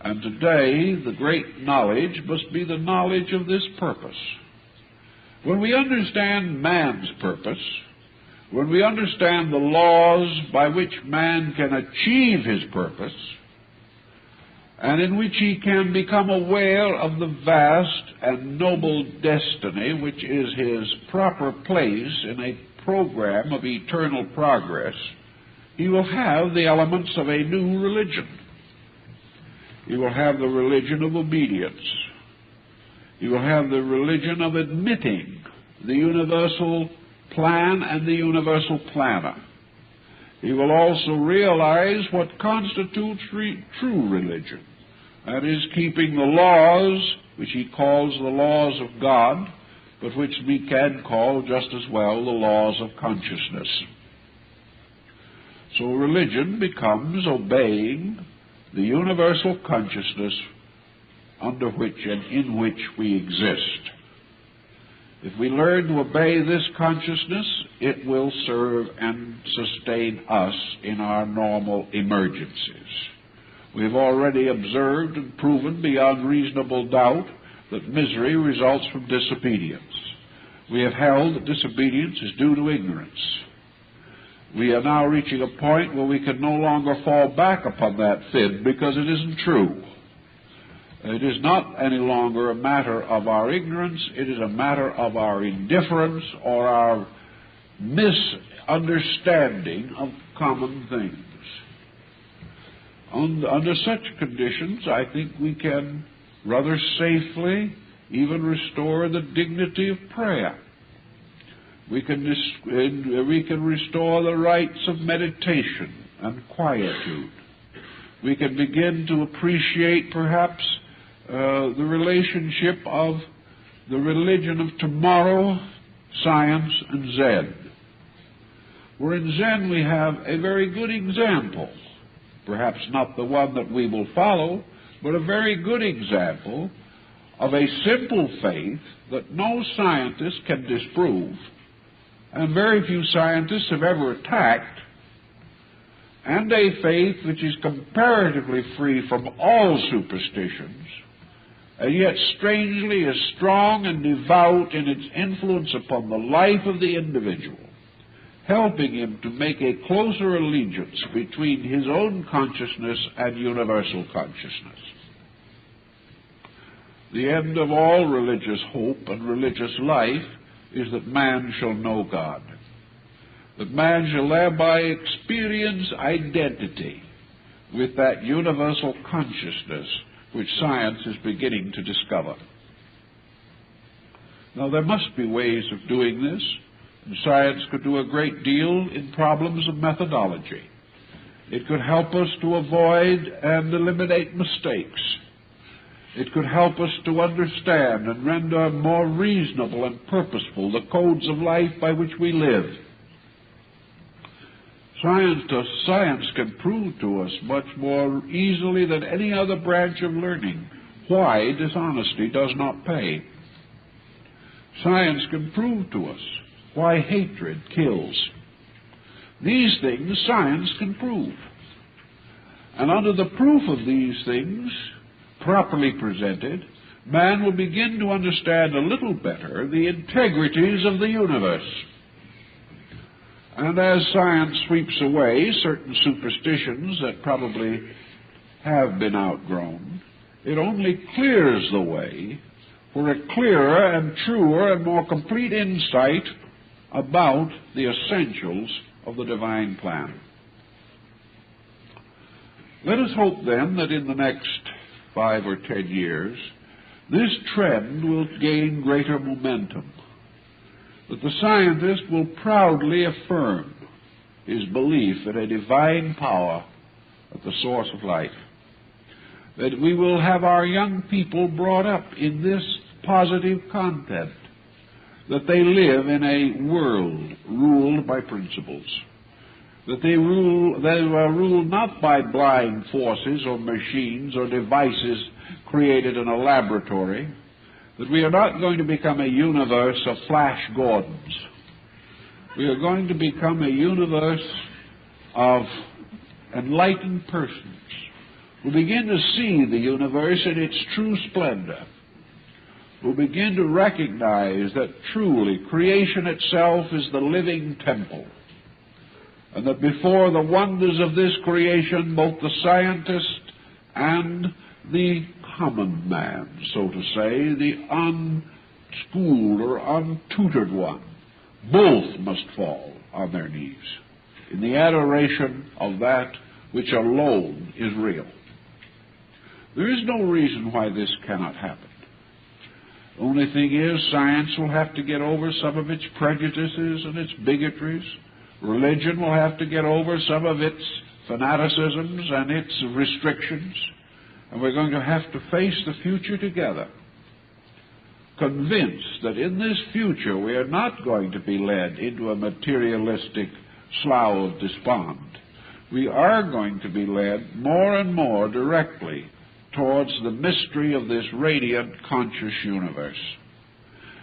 And today, the great knowledge must be the knowledge of this purpose. When we understand man's purpose, when we understand the laws by which man can achieve his purpose, and in which he can become aware of the vast and noble destiny which is his proper place in a program of eternal progress, he will have the elements of a new religion. He will have the religion of obedience. He will have the religion of admitting the universal plan and the universal planner. He will also realize what constitutes true religion. That is, keeping the laws, which he calls the laws of God, but which we can call just as well the laws of consciousness. So religion becomes obeying the universal consciousness under which and in which we exist. If we learn to obey this consciousness, it will serve and sustain us in our normal emergencies. We have already observed and proven beyond reasonable doubt that misery results from disobedience. We have held that disobedience is due to ignorance. We are now reaching a point where we can no longer fall back upon that fib because it isn't true. It is not any longer a matter of our ignorance. It is a matter of our indifference or our misunderstanding of common things. Under such conditions, I think we can rather safely even restore the dignity of prayer. We can restore the rights of meditation and quietude. We can begin to appreciate perhaps the relationship of the religion of tomorrow, science, and Zen. Where in Zen we have a very good example, perhaps not the one that we will follow, but a very good example of a simple faith that no scientist can disprove, and very few scientists have ever attacked, and a faith which is comparatively free from all superstitions, and yet strangely is strong and devout in its influence upon the life of the individual, helping him to make a closer allegiance between his own consciousness and universal consciousness. The end of all religious hope and religious life is that man shall know God, that man shall thereby experience identity with that universal consciousness which science is beginning to discover. Now, there must be ways of doing this, and science could do a great deal in problems of methodology. It could help us to avoid and eliminate mistakes. It could help us to understand and render more reasonable and purposeful the codes of life by which we live. Science can prove to us much more easily than any other branch of learning why dishonesty does not pay. Science can prove to us why hatred kills. These things science can prove. And under the proof of these things, properly presented, man will begin to understand a little better the integrities of the universe. And as science sweeps away certain superstitions that probably have been outgrown, it only clears the way for a clearer and truer and more complete insight about the essentials of the divine plan. Let us hope then that in the next 5 or 10 years, this trend will gain greater momentum, that the scientist will proudly affirm his belief in a divine power at the source of life, that we will have our young people brought up in this positive content, that they live in a world ruled by principles, that they are ruled not by blind forces or machines or devices created in a laboratory, that we are not going to become a universe of Flash Gordons. We are going to become a universe of enlightened persons who begin to see the universe in its true splendor, who begin to recognize that truly creation itself is the living temple, and that before the wonders of this creation, both the scientist and the common man, so to say, the unschooled or untutored one, both must fall on their knees in the adoration of that which alone is real. There is no reason why this cannot happen. The only thing is, science will have to get over some of its prejudices and its bigotries. Religion will have to get over some of its fanaticisms and its restrictions. And we're going to have to face the future together, convinced that in this future we are not going to be led into a materialistic slough of despond. We are going to be led more and more directly towards the mystery of this radiant, conscious universe.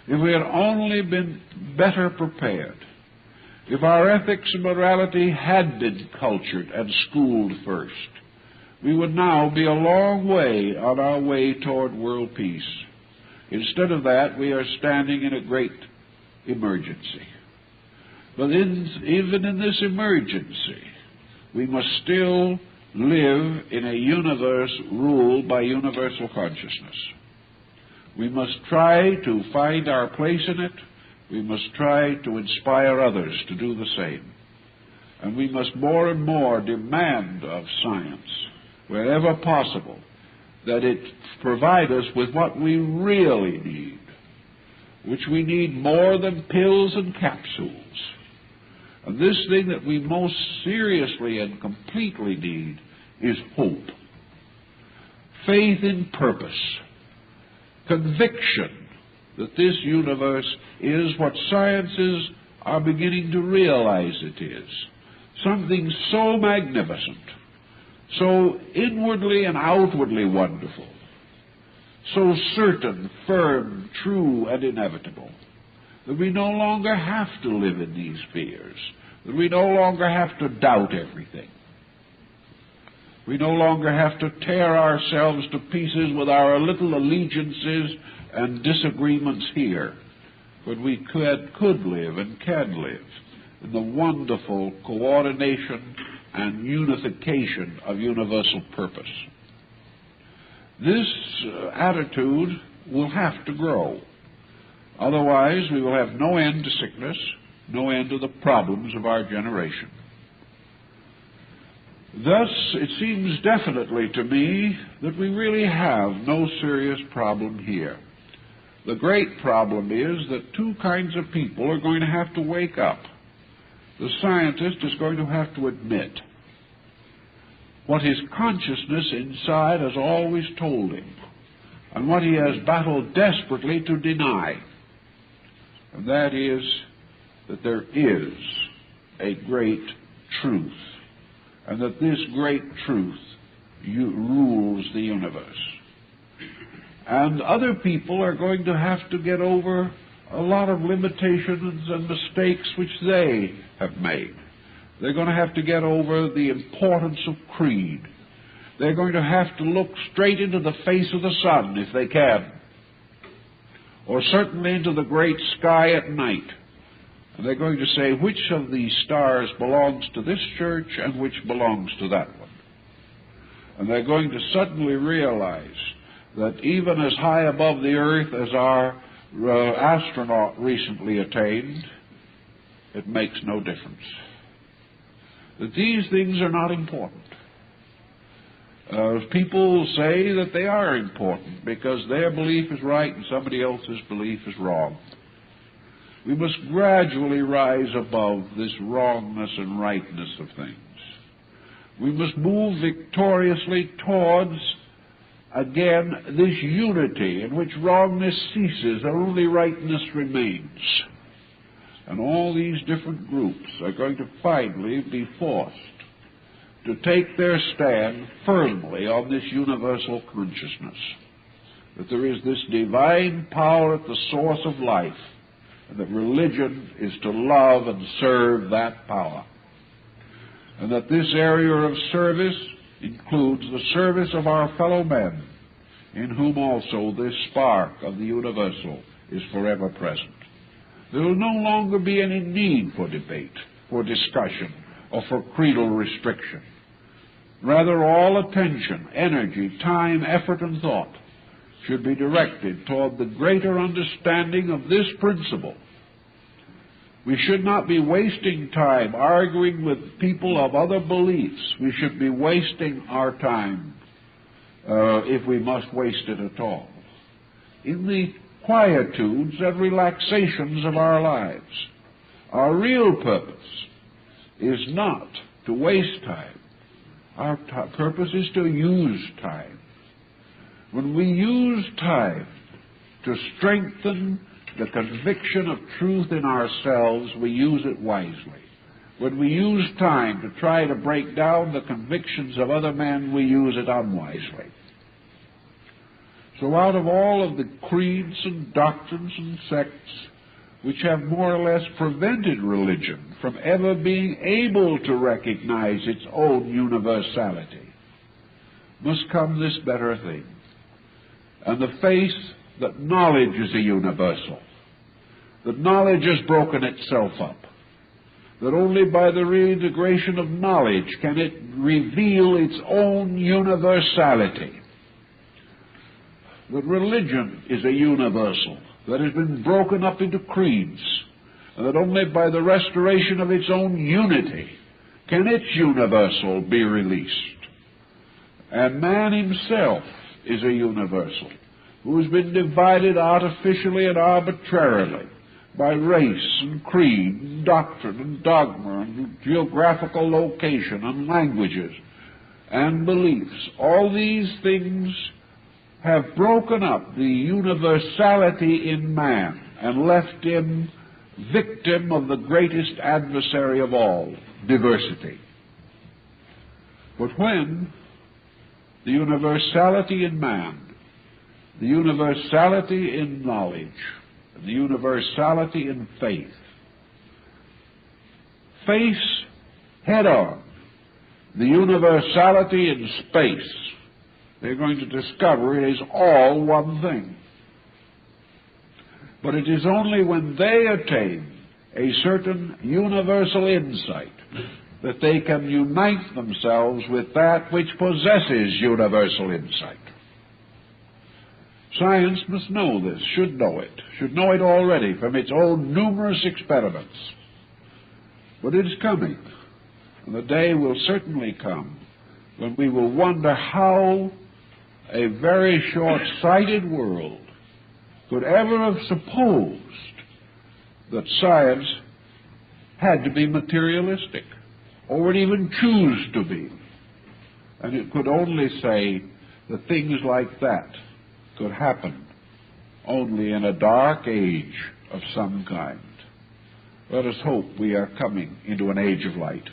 If we had only been better prepared, if our ethics and morality had been cultured and schooled first, we would now be a long way on our way toward world peace. Instead of that, we are standing in a great emergency. But even in this emergency, we must still live in a universe ruled by universal consciousness. We must try to find our place in it. We must try to inspire others to do the same. And we must more and more demand of science, wherever possible, that it provide us with what we really need, which we need more than pills and capsules. And this thing that we most seriously and completely need is hope, faith in purpose, conviction that this universe is what sciences are beginning to realize it is, something so magnificent, so inwardly and outwardly wonderful, so certain, firm, true, and inevitable, that we no longer have to live in these fears, that we no longer have to doubt everything. We no longer have to tear ourselves to pieces with our little allegiances and disagreements here, but we could live and can live in the wonderful coordination and unification of universal purpose. This attitude will have to grow. Otherwise, we will have no end to sickness, no end to the problems of our generation. Thus, it seems definitely to me that we really have no serious problem here. The great problem is that two kinds of people are going to have to wake up. The scientist is going to have to admit what his consciousness inside has always told him, and what he has battled desperately to deny. And that is that there is a great truth, and that this great truth rules the universe. And other people are going to have to get over a lot of limitations and mistakes which they have made. They're going to have to get over the importance of creed. They're going to have to look straight into the face of the sun, if they can, or certainly into the great sky at night. And they're going to say, which of these stars belongs to this church and which belongs to that one? And they're going to suddenly realize that even as high above the earth as our astronaut recently attained, it makes no difference. That these things are not important. People say that they are important because their belief is right and somebody else's belief is wrong. We must gradually rise above this wrongness and rightness of things. We must move victoriously towards, again, this unity in which wrongness ceases and only rightness remains. And all these different groups are going to finally be forced to take their stand firmly on this universal consciousness, that there is this divine power at the source of life, and that religion is to love and serve that power. And that this area of service includes the service of our fellow men, in whom also this spark of the universal is forever present. There will no longer be any need for debate, for discussion, or for creedal restriction. Rather, all attention, energy, time, effort, and thought should be directed toward the greater understanding of this principle. We should not be wasting time arguing with people of other beliefs. We should be wasting our time, if we must waste it at all, in the quietudes and relaxations of our lives. Our real purpose is not to waste time. Our purpose is to use time. When we use time to strengthen the conviction of truth in ourselves, we use it wisely. When we use time to try to break down the convictions of other men, we use it unwisely. So out of all of the creeds and doctrines and sects which have more or less prevented religion from ever being able to recognize its own universality, must come this better thing, and the faith that knowledge is a universal, that knowledge has broken itself up, that only by the reintegration of knowledge can it reveal its own universality, that religion is a universal that has been broken up into creeds, and that only by the restoration of its own unity can its universal be released. And man himself is a universal who has been divided artificially and arbitrarily by race and creed and doctrine and dogma and geographical location and languages and beliefs. All these things have broken up the universality in man and left him victim of the greatest adversary of all, diversity. But when the universality in man, the universality in knowledge, and the universality in faith face head-on the universality in space, they're going to discover it is all one thing. But it is only when they attain a certain universal insight that they can unite themselves with that which possesses universal insight. Science must know this, should know it already from its own numerous experiments. But it is coming, and the day will certainly come when we will wonder how a very short-sighted world could ever have supposed that science had to be materialistic, or would even choose to be. And it could only say that things like that could happen only in a dark age of some kind. Let us hope we are coming into an age of light.